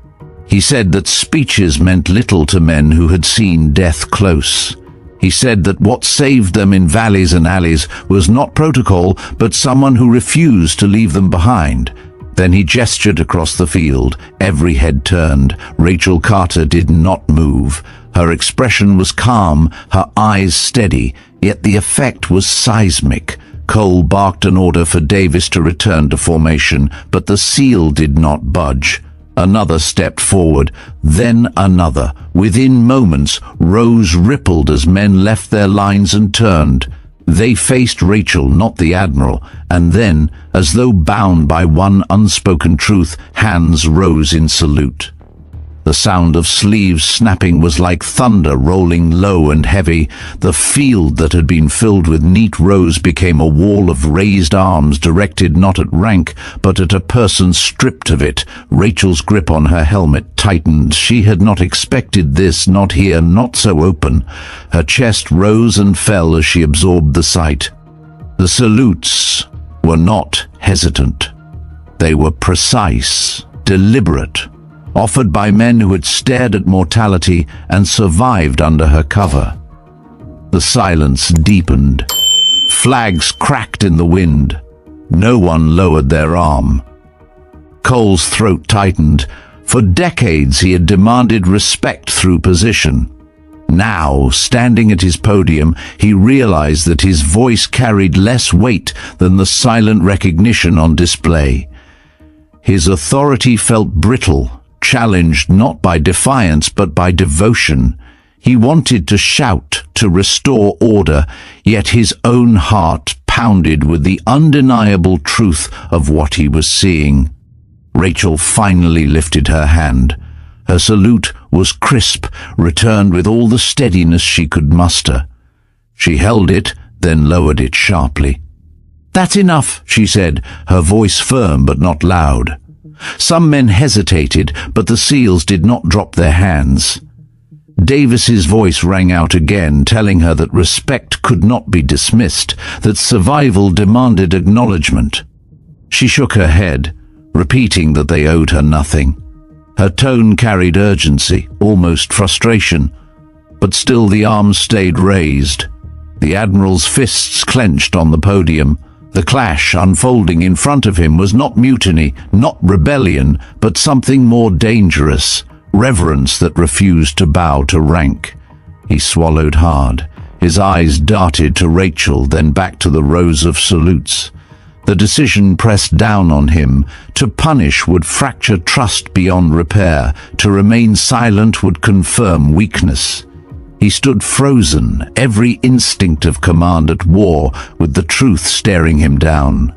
He said that speeches meant little to men who had seen death close. He said that what saved them in valleys and alleys was not protocol, but someone who refused to leave them behind. Then he gestured across the field. Every head turned. Rachel Carter did not move. Her expression was calm, her eyes steady, yet the effect was seismic. Cole barked an order for Davis to return to formation, but the SEAL did not budge. Another stepped forward, then another. Within moments, rows rippled as men left their lines and turned. They faced Rachel, not the Admiral, and then, as though bound by one unspoken truth, hands rose in salute. The sound of sleeves snapping was like thunder rolling low and heavy. The field that had been filled with neat rows became a wall of raised arms directed not at rank, but at a person stripped of it. Rachel's grip on her helmet tightened. She had not expected this, not here, not so open. Her chest rose and fell as she absorbed the sight. The salutes were not hesitant. They were precise, deliberate, offered by men who had stared at mortality and survived under her cover. The silence deepened. Flags cracked in the wind. No one lowered their arm. Cole's throat tightened. For decades he had demanded respect through position. Now, standing at his podium, he realized that his voice carried less weight than the silent recognition on display. His authority felt brittle, challenged not by defiance but by devotion. He wanted to shout, to restore order, yet his own heart pounded with the undeniable truth of what he was seeing. Rachel finally lifted her hand. Her salute was crisp, returned with all the steadiness she could muster. She held it, then lowered it sharply. "That's enough," she said, her voice firm but not loud. Some men hesitated, but the SEALs did not drop their hands. Davis's voice rang out again, telling her that respect could not be dismissed, that survival demanded acknowledgement. She shook her head, repeating that they owed her nothing. Her tone carried urgency, almost frustration, but still the arms stayed raised. The Admiral's fists clenched on the podium. The clash unfolding in front of him was not mutiny, not rebellion, but something more dangerous, reverence that refused to bow to rank. He swallowed hard. His eyes darted to Rachel, then back to the rows of salutes. The decision pressed down on him. To punish would fracture trust beyond repair. To remain silent would confirm weakness. He stood frozen, every instinct of command at war, with the truth staring him down.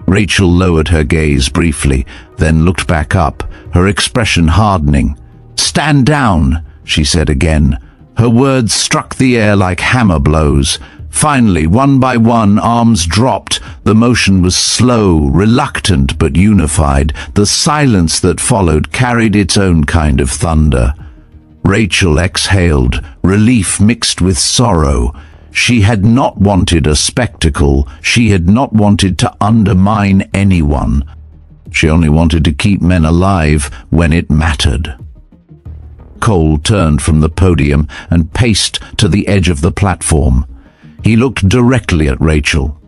Rachel lowered her gaze briefly, then looked back up, her expression hardening. "Stand down," she said again, Her words struck the air like hammer blows. Finally, one by one, arms dropped. The motion was slow, reluctant, but unified. The silence that followed carried its own kind of thunder. Rachel exhaled, relief mixed with sorrow. She had not wanted a spectacle. She had not wanted to undermine anyone. She only wanted to keep men alive when it mattered. Cole turned from the podium and paced to the edge of the platform. He looked directly at Rachel.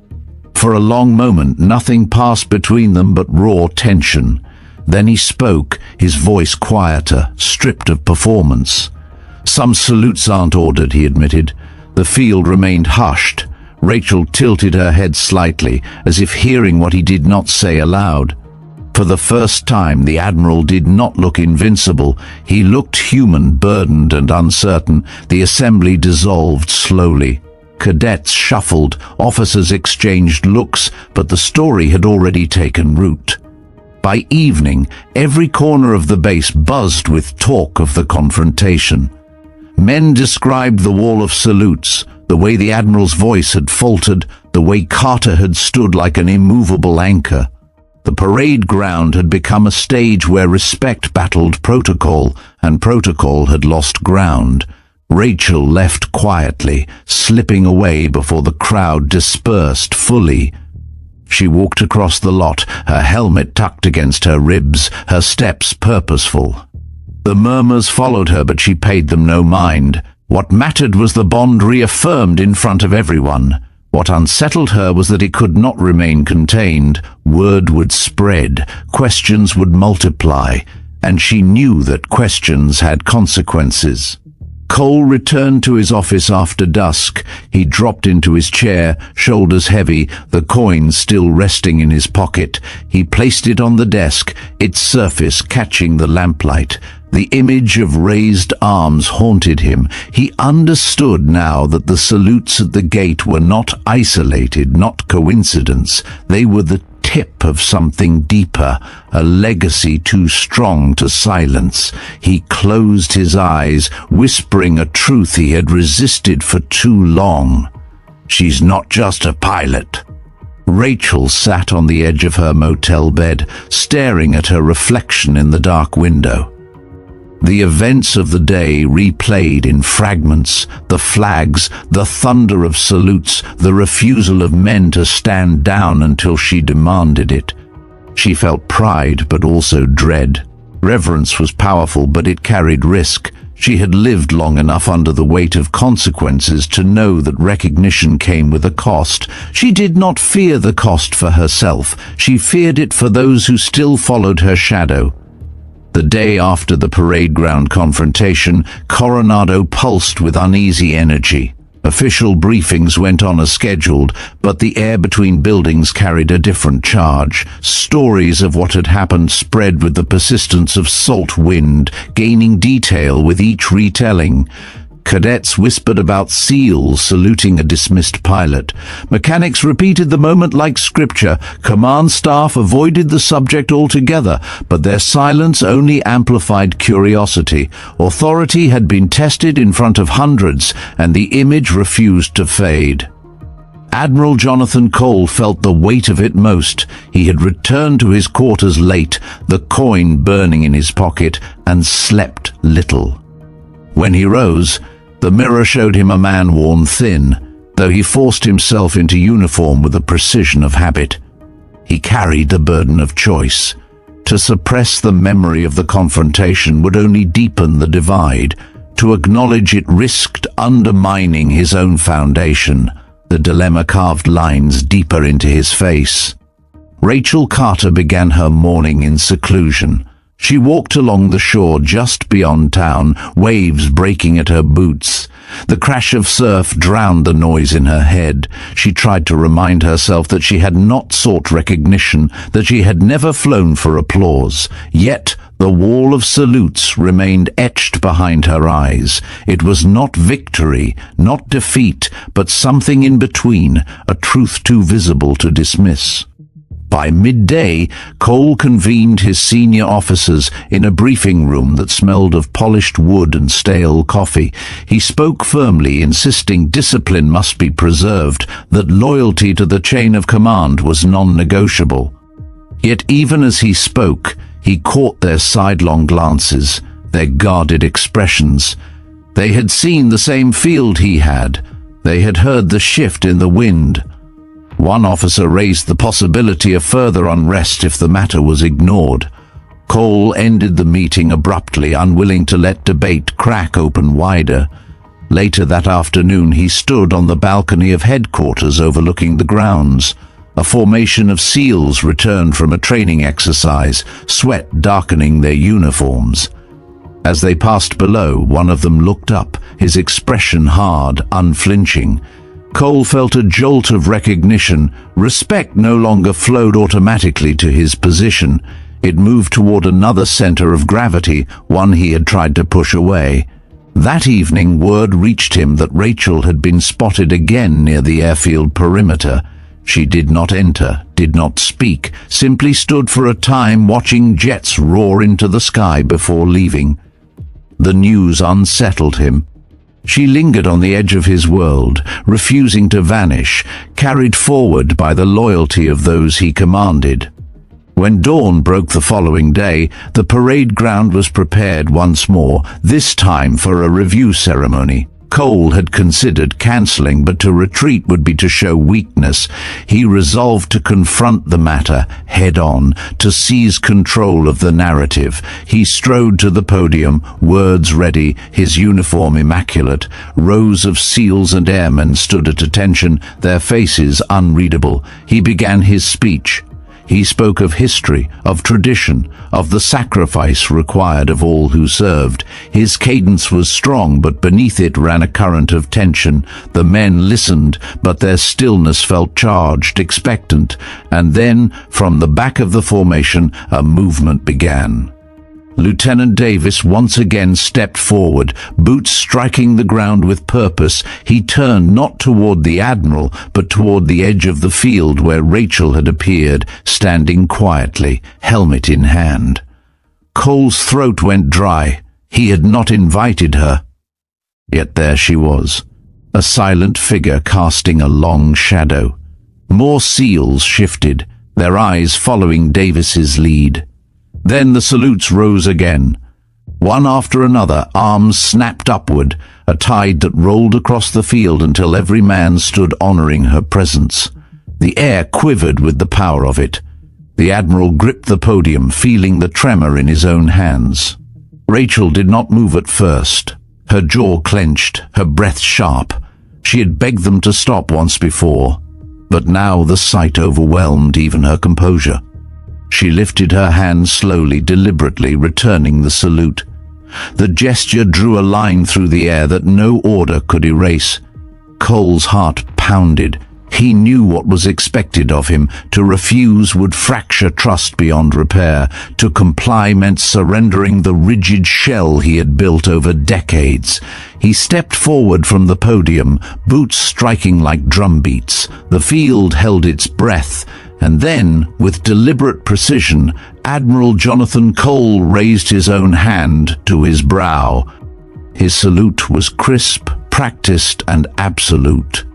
For a long moment, nothing passed between them but raw tension. Then he spoke, his voice quieter, stripped of performance. "Some salutes aren't ordered," he admitted. The field remained hushed. Rachel tilted her head slightly, as if hearing what he did not say aloud. For the first time, the Admiral did not look invincible. He looked human, burdened and uncertain. The assembly dissolved slowly. Cadets shuffled, officers exchanged looks, but the story had already taken root. By evening, every corner of the base buzzed with talk of the confrontation. Men described the wall of salutes, the way the Admiral's voice had faltered, the way Carter had stood like an immovable anchor. The parade ground had become a stage where respect battled protocol, and protocol had lost ground. Rachel left quietly, slipping away before the crowd dispersed fully. She walked across the lot, her helmet tucked against her ribs, her steps purposeful. The murmurs followed her, but she paid them no mind. What mattered was the bond reaffirmed in front of everyone. What unsettled her was that it could not remain contained. Word would spread, questions would multiply, and she knew that questions had consequences. Cole returned to his office after dusk. He dropped into his chair, shoulders heavy, the coin still resting in his pocket. He placed it on the desk, its surface catching the lamplight. The image of raised arms haunted him. He understood now that the salutes at the gate were not isolated, not coincidence. They were the tip of something deeper, a legacy too strong to silence. He closed his eyes, whispering a truth he had resisted for too long. She's not just a pilot. Rachel sat on the edge of her motel bed, staring at her reflection in the dark window. The events of the day replayed in fragments, the flags, the thunder of salutes, the refusal of men to stand down until she demanded it. She felt pride, but also dread. Reverence was powerful, but it carried risk. She had lived long enough under the weight of consequences to know that recognition came with a cost. She did not fear the cost for herself. She feared it for those who still followed her shadow. The day after the parade ground confrontation, Coronado pulsed with uneasy energy. Official briefings went on as scheduled, but the air between buildings carried a different charge. Stories of what had happened spread with the persistence of salt wind, gaining detail with each retelling. Cadets whispered about SEALs saluting a dismissed pilot. Mechanics repeated the moment like scripture. Command staff avoided the subject altogether, but their silence only amplified curiosity. Authority had been tested in front of hundreds, and the image refused to fade. Admiral Jonathan Cole felt the weight of it most. He had returned to his quarters late, the coin burning in his pocket, and slept little. When he rose, the mirror showed him a man worn thin, though he forced himself into uniform with the precision of habit. He carried the burden of choice. To suppress the memory of the confrontation would only deepen the divide. To acknowledge it risked undermining his own foundation. The dilemma carved lines deeper into his face. Rachel Carter began her morning in seclusion. She walked along the shore just beyond town, waves breaking at her boots. The crash of surf drowned the noise in her head. She tried to remind herself that she had not sought recognition, that she had never flown for applause. Yet the wall of salutes remained etched behind her eyes. It was not victory, not defeat, but something in between, a truth too visible to dismiss. By midday, Cole convened his senior officers in a briefing room that smelled of polished wood and stale coffee. He spoke firmly, insisting discipline must be preserved, that loyalty to the chain of command was non-negotiable. Yet even as he spoke, he caught their sidelong glances, their guarded expressions. They had seen the same field he had. They had heard the shift in the wind. One officer raised the possibility of further unrest if the matter was ignored. Cole ended the meeting abruptly, unwilling to let debate crack open wider. Later that afternoon, he stood on the balcony of headquarters overlooking the grounds. A formation of SEALs returned from a training exercise, sweat darkening their uniforms. As they passed below, one of them looked up, his expression hard, unflinching. Cole felt a jolt of recognition. Respect no longer flowed automatically to his position. It moved toward another center of gravity, one he had tried to push away. That evening, word reached him that Rachel had been spotted again near the airfield perimeter. She did not enter, did not speak, simply stood for a time watching jets roar into the sky before leaving. The news unsettled him. She lingered on the edge of his world, refusing to vanish, carried forward by the loyalty of those he commanded. When dawn broke the following day, the parade ground was prepared once more, this time for a review ceremony. Cole had considered cancelling, but to retreat would be to show weakness. He resolved to confront the matter head-on, to seize control of the narrative. He strode to the podium, words ready, his uniform immaculate. Rows of SEALs and airmen stood at attention, their faces unreadable. He began his speech. He spoke of history, of tradition, of the sacrifice required of all who served. His cadence was strong, but beneath it ran a current of tension. The men listened, but their stillness felt charged, expectant. And then, from the back of the formation, a movement began. Lieutenant Davis once again stepped forward, boots striking the ground with purpose. He turned not toward the Admiral, but toward the edge of the field where Rachel had appeared, standing quietly, helmet in hand. Cole's throat went dry. He had not invited her. Yet there she was, a silent figure casting a long shadow. More SEALs shifted, their eyes following Davis's lead. Then the salutes rose again. One after another, arms snapped upward, a tide that rolled across the field until every man stood honoring her presence. The air quivered with the power of it. The Admiral gripped the podium, feeling the tremor in his own hands. Rachel did not move at first. Her jaw clenched, her breath sharp. She had begged them to stop once before, but now the sight overwhelmed even her composure. She lifted her hand slowly, deliberately, returning the salute. The gesture drew a line through the air that no order could erase. Cole's heart pounded. He knew what was expected of him. To refuse would fracture trust beyond repair. To comply meant surrendering the rigid shell he had built over decades. He stepped forward from the podium, boots striking like drumbeats. The field held its breath. And then, with deliberate precision, Admiral Jonathan Cole raised his own hand to his brow. His salute was crisp, practiced, and absolute.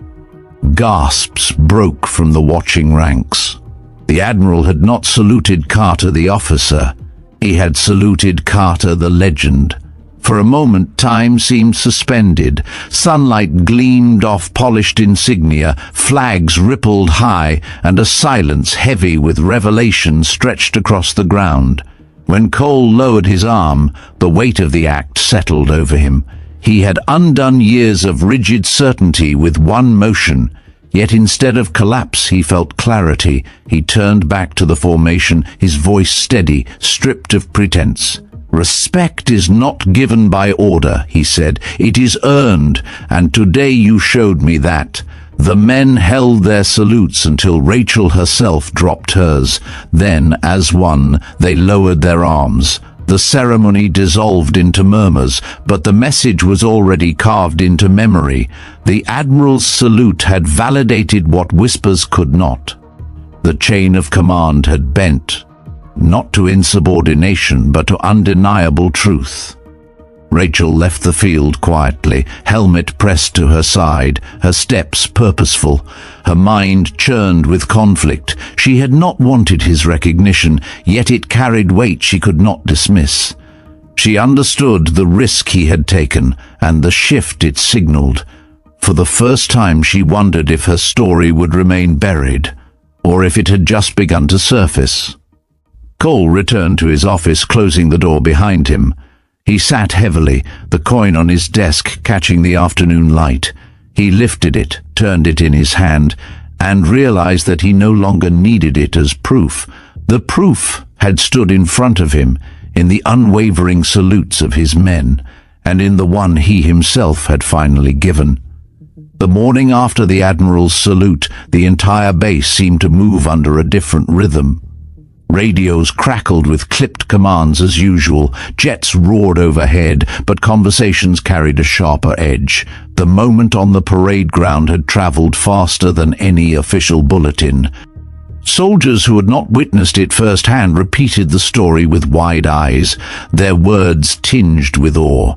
Gasps broke from the watching ranks. The Admiral had not saluted Carter the officer. He had saluted Carter the legend. For a moment, time seemed suspended. Sunlight gleamed off polished insignia, flags rippled high, and a silence heavy with revelation stretched across the ground. When Cole lowered his arm, the weight of the act settled over him. He had undone years of rigid certainty with one motion. Yet instead of collapse, he felt clarity. He turned back to the formation, his voice steady, stripped of pretense. "Respect is not given by order," he said. "It is earned, and today you showed me that." The men held their salutes until Rachel herself dropped hers. Then, as one, they lowered their arms. The ceremony dissolved into murmurs, but the message was already carved into memory. The Admiral's salute had validated what whispers could not. The chain of command had bent, not to insubordination but to undeniable truth. Rachel left the field quietly, helmet pressed to her side, her steps purposeful. Her mind churned with conflict. She had not wanted his recognition, yet it carried weight she could not dismiss. She understood the risk he had taken and the shift it signaled. For the first time she wondered if her story would remain buried, or if it had just begun to surface. Cole returned to his office, closing the door behind him. He sat heavily, the coin on his desk catching the afternoon light. He lifted it, turned it in his hand, and realized that he no longer needed it as proof. The proof had stood in front of him, in the unwavering salutes of his men, and in the one he himself had finally given. The morning after the Admiral's salute, the entire base seemed to move under a different rhythm. Radios crackled with clipped commands as usual, jets roared overhead, but conversations carried a sharper edge. The moment on the parade ground had traveled faster than any official bulletin. Soldiers who had not witnessed it firsthand repeated the story with wide eyes, their words tinged with awe.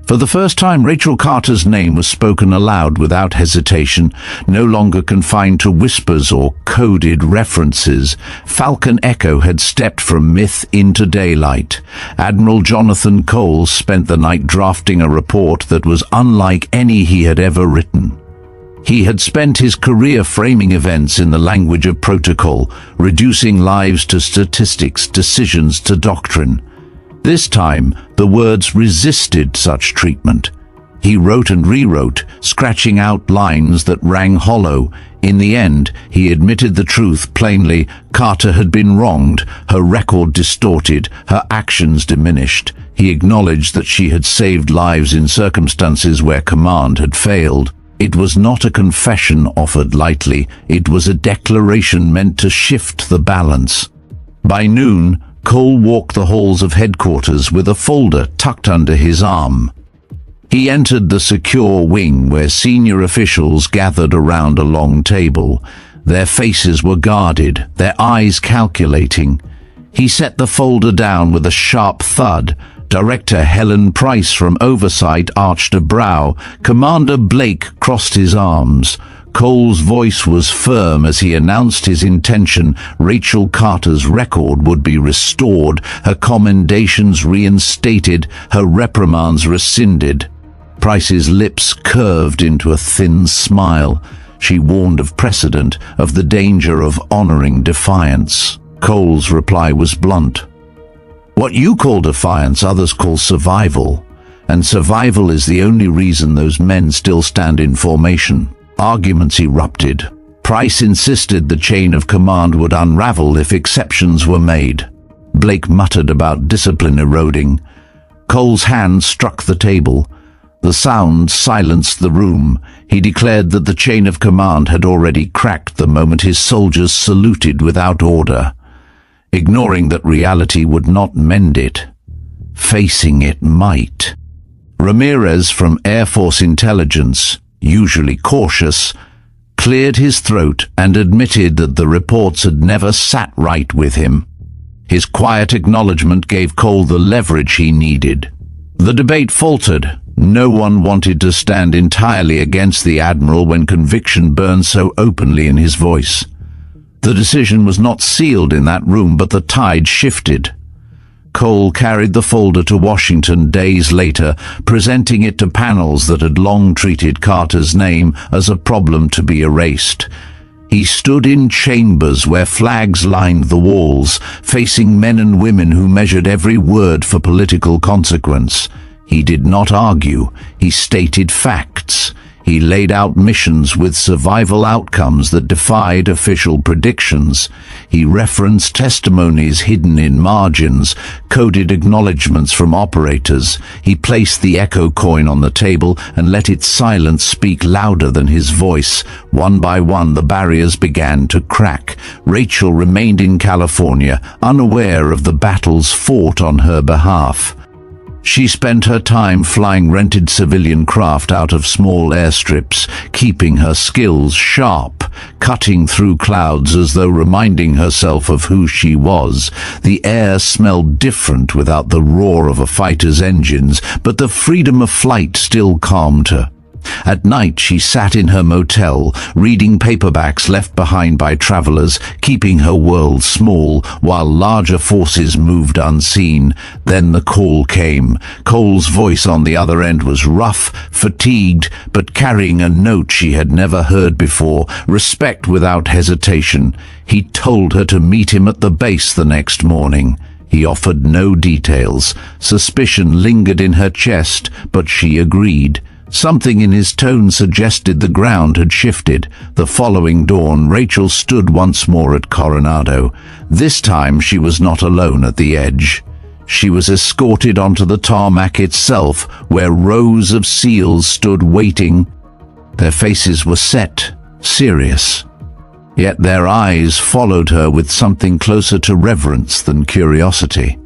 For the first time, Rachel Carter's name was spoken aloud without hesitation, no longer confined to whispers or coded references. Falcon Echo had stepped from myth into daylight. Admiral Jonathan Cole spent the night drafting a report that was unlike any he had ever written. He had spent his career framing events in the language of protocol, reducing lives to statistics, decisions to doctrine. This time, the words resisted such treatment. He wrote and rewrote, scratching out lines that rang hollow. In the end, he admitted the truth plainly. Carter had been wronged, her record distorted, her actions diminished. He acknowledged that she had saved lives in circumstances where command had failed. It was not a confession offered lightly. It was a declaration meant to shift the balance. By noon, Cole walked the halls of headquarters with a folder tucked under his arm. He entered the secure wing where senior officials gathered around a long table. Their faces were guarded, their eyes calculating. He set the folder down with a sharp thud. Director Helen Price from Oversight arched a brow. Commander Blake crossed his arms. Cole's voice was firm as he announced his intention. Rachel Carter's record would be restored, her commendations reinstated, her reprimands rescinded. Price's lips curved into a thin smile. She warned of precedent, of the danger of honoring defiance. Cole's reply was blunt. What you call defiance, others call survival. And survival is the only reason those men still stand in formation. Arguments erupted. Price insisted the chain of command would unravel if exceptions were made. Blake muttered about discipline eroding. Cole's hand struck the table. The sound silenced the room. He declared that the chain of command had already cracked the moment his soldiers saluted without order, ignoring that reality would not mend it. Facing it might. Ramirez from Air Force Intelligence, usually cautious, cleared his throat and admitted that the reports had never sat right with him. His quiet acknowledgement gave Cole the leverage he needed. The debate faltered. No one wanted to stand entirely against the Admiral when conviction burned so openly in his voice. The decision was not sealed in that room, but the tide shifted. Cole carried the folder to Washington days later, presenting it to panels that had long treated Carter's name as a problem to be erased. He stood in chambers where flags lined the walls, facing men and women who measured every word for political consequence. He did not argue. He stated facts. He laid out missions with survival outcomes that defied official predictions. He referenced testimonies hidden in margins, coded acknowledgments from operators. He placed the Echo coin on the table and let its silence speak louder than his voice. One by one, the barriers began to crack. Rachel remained in California, unaware of the battles fought on her behalf. She spent her time flying rented civilian craft out of small airstrips, keeping her skills sharp, cutting through clouds as though reminding herself of who she was. The air smelled different without the roar of a fighter's engines, but the freedom of flight still calmed her. At night she sat in her motel, reading paperbacks left behind by travelers, keeping her world small while larger forces moved unseen. Then the call came. Cole's voice on the other end was rough, fatigued, but carrying a note she had never heard before, respect without hesitation. He told her to meet him at the base the next morning. He offered no details. Suspicion lingered in her chest, but she agreed. Something in his tone suggested the ground had shifted. The following dawn, Rachel stood once more at Coronado. This time she was not alone at the edge. She was escorted onto the tarmac itself, where rows of SEALs stood waiting. Their faces were set, serious. Yet their eyes followed her with something closer to reverence than curiosity.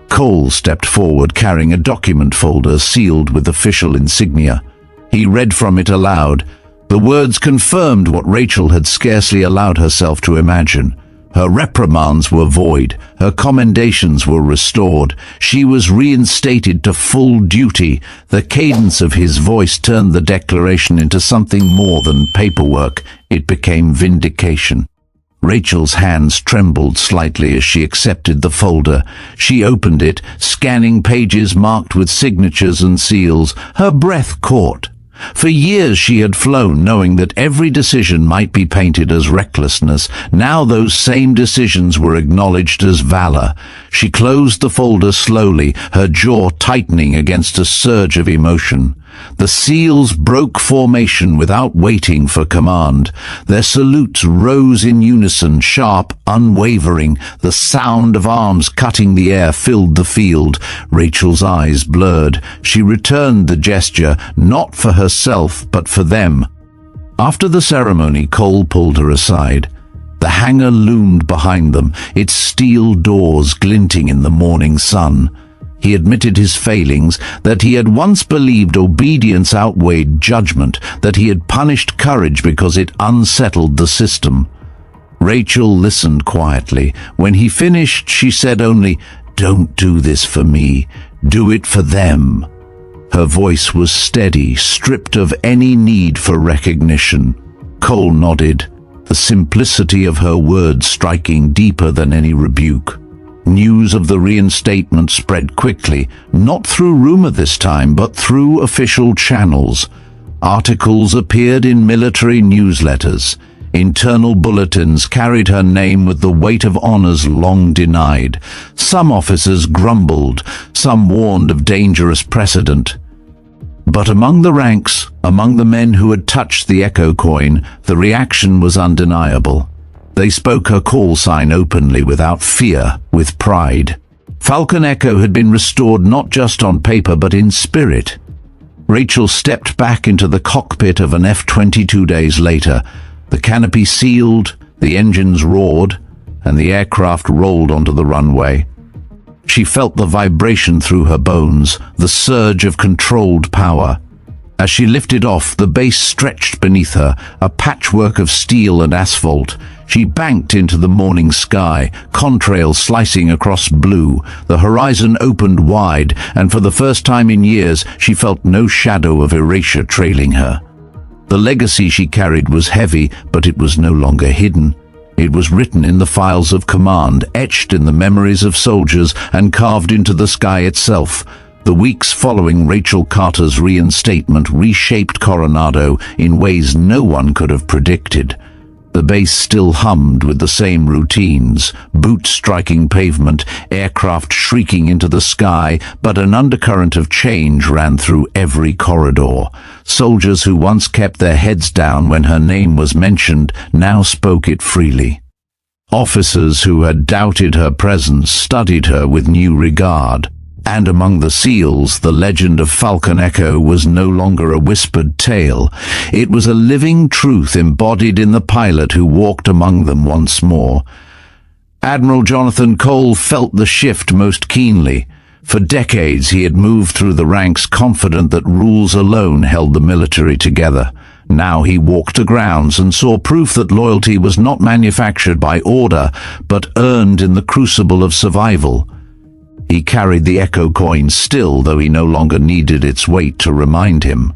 Cole stepped forward carrying a document folder sealed with official insignia. He read from it aloud. The words confirmed what Rachel had scarcely allowed herself to imagine. Her reprimands were void. Her commendations were restored. She was reinstated to full duty. The cadence of his voice turned the declaration into something more than paperwork. It became vindication. Rachel's hands trembled slightly as she accepted the folder. She opened it, scanning pages marked with signatures and seals. Her breath caught. For years she had flown, knowing that every decision might be painted as recklessness. Now those same decisions were acknowledged as valor. She closed the folder slowly, her jaw tightening against a surge of emotion. The SEALs broke formation without waiting for command. Their salutes rose in unison, sharp, unwavering. The sound of arms cutting the air filled the field. Rachel's eyes blurred. She returned the gesture, not for herself, but for them. After the ceremony, Cole pulled her aside. The hangar loomed behind them, its steel doors glinting in the morning sun. He admitted his failings, that he had once believed obedience outweighed judgment, that he had punished courage because it unsettled the system. Rachel listened quietly. When he finished, she said only, "Don't do this for me. Do it for them." Her voice was steady, stripped of any need for recognition. Cole nodded, the simplicity of her words striking deeper than any rebuke. News of the reinstatement spread quickly, not through rumor this time, but through official channels. Articles appeared in military newsletters. Internal bulletins carried her name with the weight of honors long denied. Some officers grumbled, some warned of dangerous precedent. But among the ranks, among the men who had touched the Echo coin, the reaction was undeniable. They spoke her call sign openly, without fear, with pride. Falcon Echo had been restored not just on paper but in spirit. Rachel stepped back into the cockpit of an F-22 days later. The canopy sealed, the engines roared, and the aircraft rolled onto the runway. She felt the vibration through her bones, the surge of controlled power. As she lifted off, the base stretched beneath her, a patchwork of steel and asphalt. She banked into the morning sky, contrails slicing across blue. The horizon opened wide, and for the first time in years, she felt no shadow of erasure trailing her. The legacy she carried was heavy, but it was no longer hidden. It was written in the files of command, etched in the memories of soldiers, and carved into the sky itself. The weeks following Rachel Carter's reinstatement reshaped Coronado in ways no one could have predicted. The base still hummed with the same routines, boots striking pavement, aircraft shrieking into the sky, but an undercurrent of change ran through every corridor. Soldiers who once kept their heads down when her name was mentioned now spoke it freely. Officers who had doubted her presence studied her with new regard. And among the SEALs, the legend of Falcon Echo was no longer a whispered tale. It was a living truth embodied in the pilot who walked among them once more. Admiral Jonathan Cole felt the shift most keenly. For decades he had moved through the ranks confident that rules alone held the military together. Now he walked the grounds and saw proof that loyalty was not manufactured by order, but earned in the crucible of survival. He carried the Echo coin still, though he no longer needed its weight to remind him.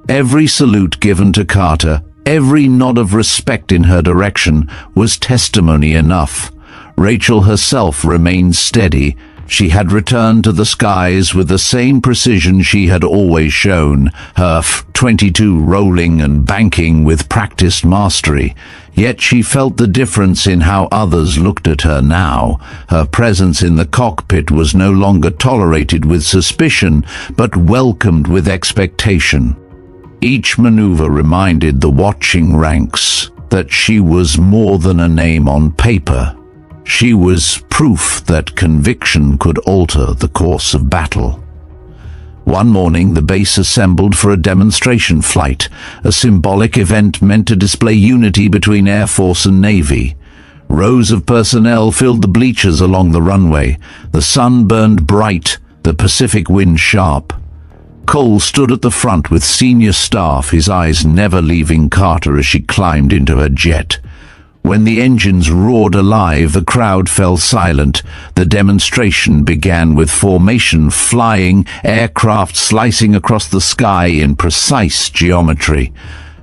Every salute given to Carter, every nod of respect in her direction, was testimony enough. Rachel herself remained steady. She had returned to the skies with the same precision she had always shown, her F-22 rolling and banking with practiced mastery. Yet she felt the difference in how others looked at her now. Her presence in the cockpit was no longer tolerated with suspicion, but welcomed with expectation. Each maneuver reminded the watching ranks that she was more than a name on paper. She was proof that conviction could alter the course of battle. One morning, the base assembled for a demonstration flight, a symbolic event meant to display unity between Air Force and Navy. Rows of personnel filled the bleachers along the runway. The sun burned bright, the Pacific wind sharp. Cole stood at the front with senior staff, his eyes never leaving Carter as she climbed into her jet. When the engines roared alive, the crowd fell silent. The demonstration began with formation flying, aircraft slicing across the sky in precise geometry.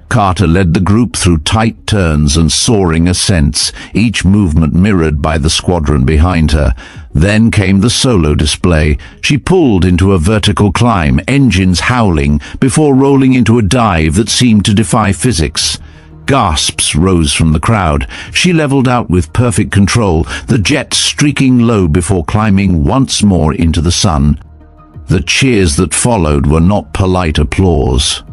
Carter led the group through tight turns and soaring ascents, each movement mirrored by the squadron behind her. Then came the solo display. She pulled into a vertical climb, engines howling, before rolling into a dive that seemed to defy physics. Gasps rose from the crowd. She leveled out with perfect control, the jet streaking low before climbing once more into the sun. The cheers that followed were not polite applause.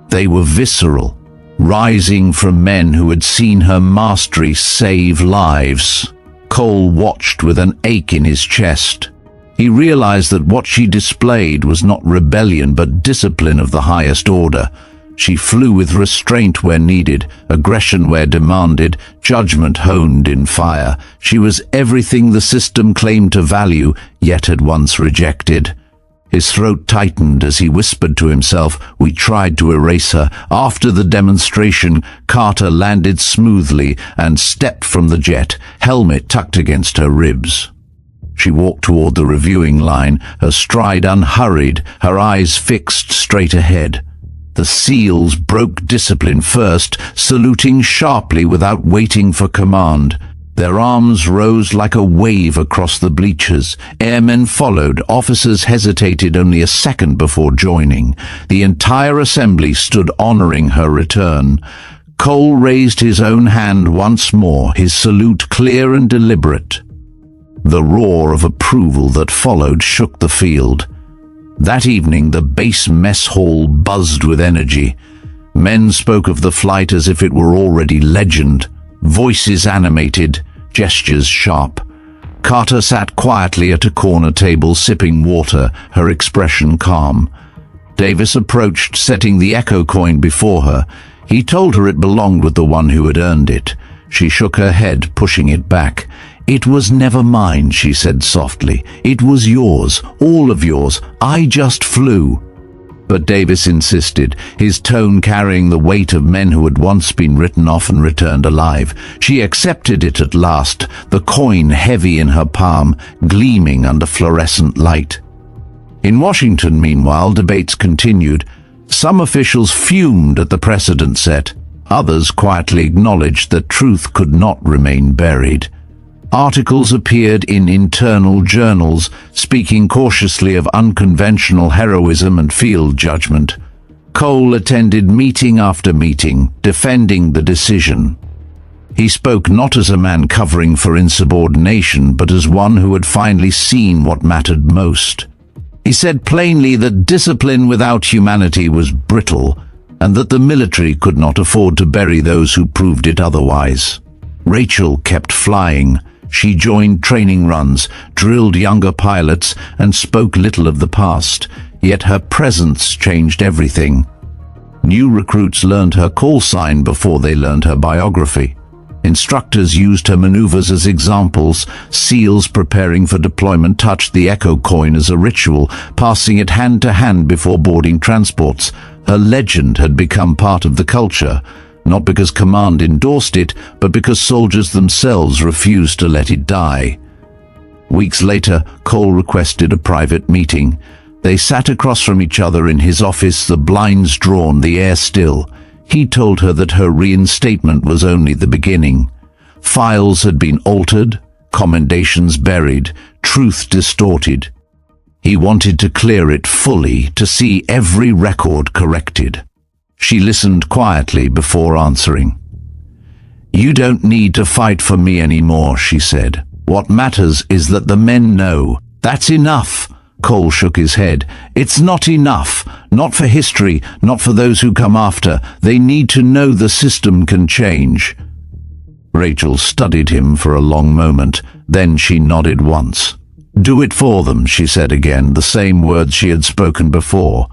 They were visceral, rising from men who had seen her mastery save lives. Cole watched with an ache in his chest. He realized that what she displayed was not rebellion but discipline of the highest order. She flew with restraint where needed, aggression where demanded, judgment honed in fire. She was everything the system claimed to value, yet had once rejected. His throat tightened as he whispered to himself, "We tried to erase her." After the demonstration, Carter landed smoothly and stepped from the jet, helmet tucked against her ribs. She walked toward the reviewing line, her stride unhurried, her eyes fixed straight ahead. The SEALs broke discipline first, saluting sharply without waiting for command. Their arms rose like a wave across the bleachers. Airmen followed. Officers hesitated only a second before joining. The entire assembly stood honoring her return. Cole raised his own hand once more, his salute clear and deliberate. The roar of approval that followed shook the field. That evening, the base mess hall buzzed with energy. Men spoke of the flight as if it were already legend, voices animated, gestures sharp. Carter sat quietly at a corner table sipping water, her expression calm. Davis approached, setting the Echo coin before her. He told her it belonged with the one who had earned it. She shook her head, pushing it back. "It was never mine," she said softly. "It was yours, all of yours. I just flew." But Davis insisted, his tone carrying the weight of men who had once been written off and returned alive. She accepted it at last, the coin heavy in her palm, gleaming under fluorescent light. In Washington, meanwhile, debates continued. Some officials fumed at the precedent set. Others quietly acknowledged that truth could not remain buried. Articles appeared in internal journals, speaking cautiously of unconventional heroism and field judgment. Cole attended meeting after meeting, defending the decision. He spoke not as a man covering for insubordination, but as one who had finally seen what mattered most. He said plainly that discipline without humanity was brittle, and that the military could not afford to bury those who proved it otherwise. Rachel kept flying. She joined training runs, drilled younger pilots, and spoke little of the past, yet her presence changed everything. New recruits learned her call sign before they learned her biography. Instructors used her maneuvers as examples. SEALs preparing for deployment touched the Echo coin as a ritual, passing it hand to hand before boarding transports. Her legend had become part of the culture, not because command endorsed it, but because soldiers themselves refused to let it die. Weeks later, Cole requested a private meeting. They sat across from each other in his office, the blinds drawn, the air still. He told her that her reinstatement was only the beginning. Files had been altered, commendations buried, truth distorted. He wanted to clear it fully, to see every record corrected. She listened quietly before answering. "You don't need to fight for me anymore," she said. "What matters is that the men know. That's enough." Cole shook his head. "It's not enough. Not for history, not for those who come after. They need to know the system can change." Rachel studied him for a long moment. Then she nodded once. "Do it for them," she said again, the same words she had spoken before.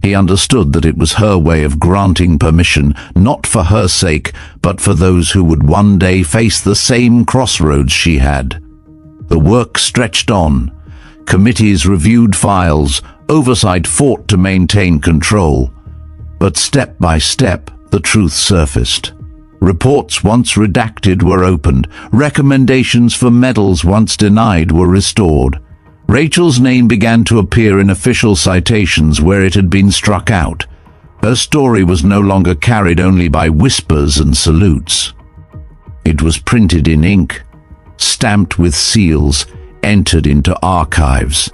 He understood that it was her way of granting permission, not for her sake, but for those who would one day face the same crossroads she had. The work stretched on. Committees reviewed files, oversight fought to maintain control. But step by step, the truth surfaced. Reports once redacted were opened. Recommendations for medals once denied were restored. Rachel's name began to appear in official citations where it had been struck out. Her story was no longer carried only by whispers and salutes. It was printed in ink, stamped with seals, entered into archives.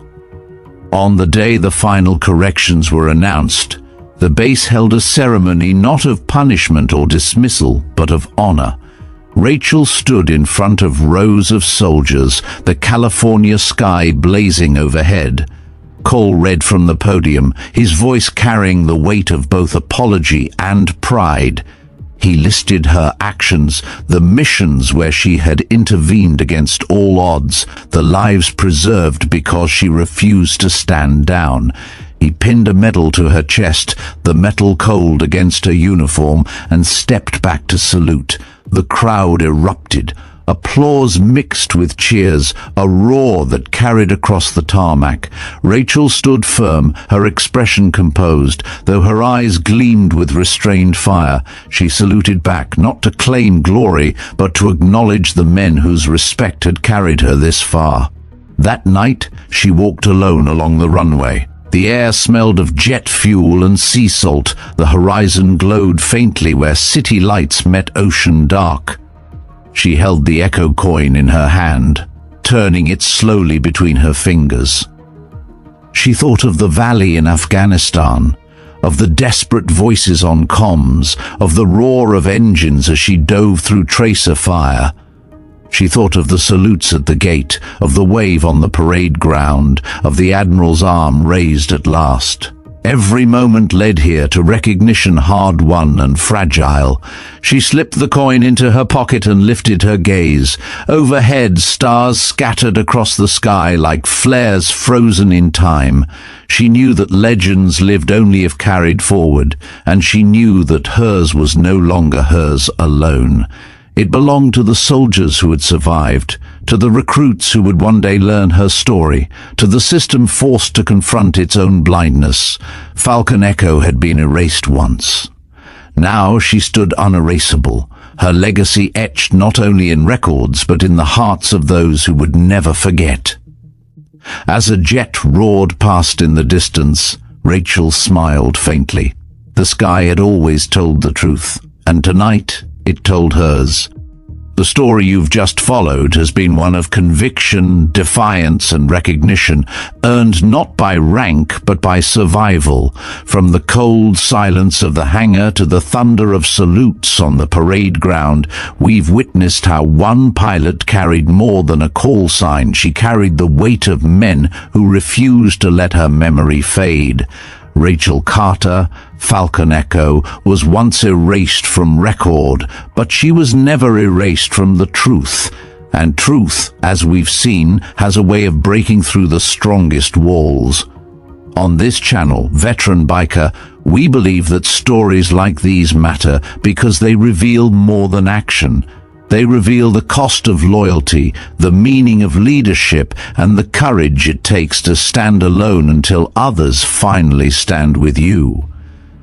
On the day the final corrections were announced, the base held a ceremony not of punishment or dismissal, but of honor. Rachel stood in front of rows of soldiers, the California sky blazing overhead. Cole read from the podium, his voice carrying the weight of both apology and pride. He listed her actions, the missions where she had intervened against all odds, the lives preserved because she refused to stand down. He pinned a medal to her chest, the metal cold against her uniform, and stepped back to salute. The crowd erupted. Applause mixed with cheers, a roar that carried across the tarmac. Rachel stood firm, her expression composed, though her eyes gleamed with restrained fire. She saluted back, not to claim glory, but to acknowledge the men whose respect had carried her this far. That night, she walked alone along the runway. The air smelled of jet fuel and sea salt. The horizon glowed faintly where city lights met ocean dark. She held the Echo coin in her hand, turning it slowly between her fingers. She thought of the valley in Afghanistan, of the desperate voices on comms, of the roar of engines as she dove through tracer fire. She thought of the salutes at the gate, of the wave on the parade ground, of the Admiral's arm raised at last. Every moment led here to recognition hard-won and fragile. She slipped the coin into her pocket and lifted her gaze. Overhead, stars scattered across the sky like flares frozen in time. She knew that legends lived only if carried forward, and she knew that hers was no longer hers alone. It belonged to the soldiers who had survived, to the recruits who would one day learn her story, to the system forced to confront its own blindness. Falcon Echo had been erased once. Now she stood unerasable, her legacy etched not only in records but in the hearts of those who would never forget. As a jet roared past in the distance, Rachel smiled faintly. The sky had always told the truth, and tonight it told hers. The story you've just followed has been one of conviction, defiance, and recognition, earned not by rank but by survival. From the cold silence of the hangar to the thunder of salutes on the parade ground, we've witnessed how one pilot carried more than a call sign. She carried the weight of men who refused to let her memory fade. Rachel Carter, Falcon Echo, was once erased from record, but she was never erased from the truth. And truth, as we've seen, has a way of breaking through the strongest walls. On this channel, VeteranBiker, we believe that stories like these matter because they reveal more than action. They reveal the cost of loyalty, the meaning of leadership, and the courage it takes to stand alone until others finally stand with you.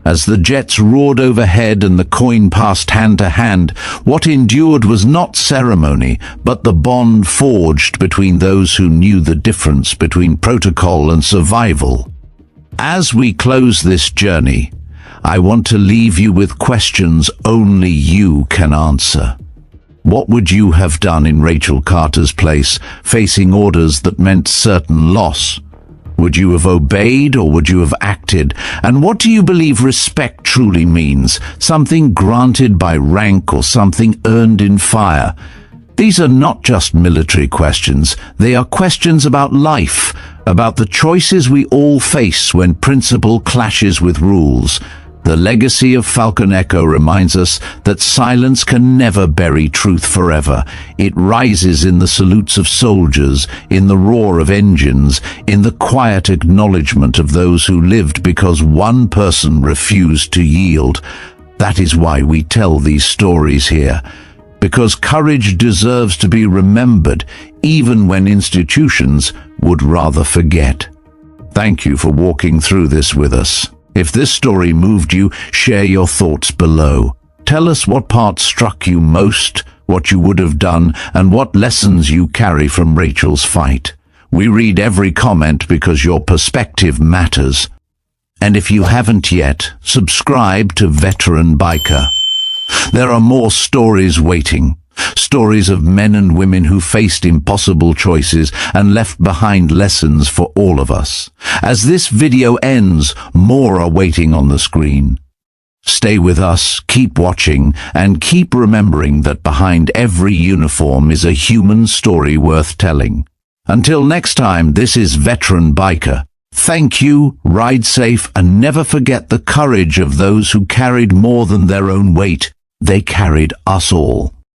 As the jets roared overhead and the coin passed hand to hand, what endured was not ceremony, but the bond forged between those who knew the difference between protocol and survival. As we close this journey, I want to leave you with questions only you can answer. What would you have done in Rachel Carter's place, facing orders that meant certain loss? Would you have obeyed or would you have acted? And what do you believe respect truly means? Something granted by rank or something earned in fire? These are not just military questions. They are questions about life, about the choices we all face when principle clashes with rules. The legacy of Falcon Echo reminds us that silence can never bury truth forever. It rises in the salutes of soldiers, in the roar of engines, in the quiet acknowledgement of those who lived because one person refused to yield. That is why we tell these stories here. Because courage deserves to be remembered, even when institutions would rather forget. Thank you for walking through this with us. If this story moved you, share your thoughts below. Tell us what part struck you most, what you would have done, and what lessons you carry from Rachel's fight. We read every comment because your perspective matters. And if you haven't yet, subscribe to VeteranBiker. There are more stories waiting. Stories of men and women who faced impossible choices and left behind lessons for all of us. As this video ends, more are waiting on the screen. Stay with us, keep watching, and keep remembering that behind every uniform is a human story worth telling. Until next time, this is VeteranBiker. Thank you, ride safe, and never forget the courage of those who carried more than their own weight. They carried us all.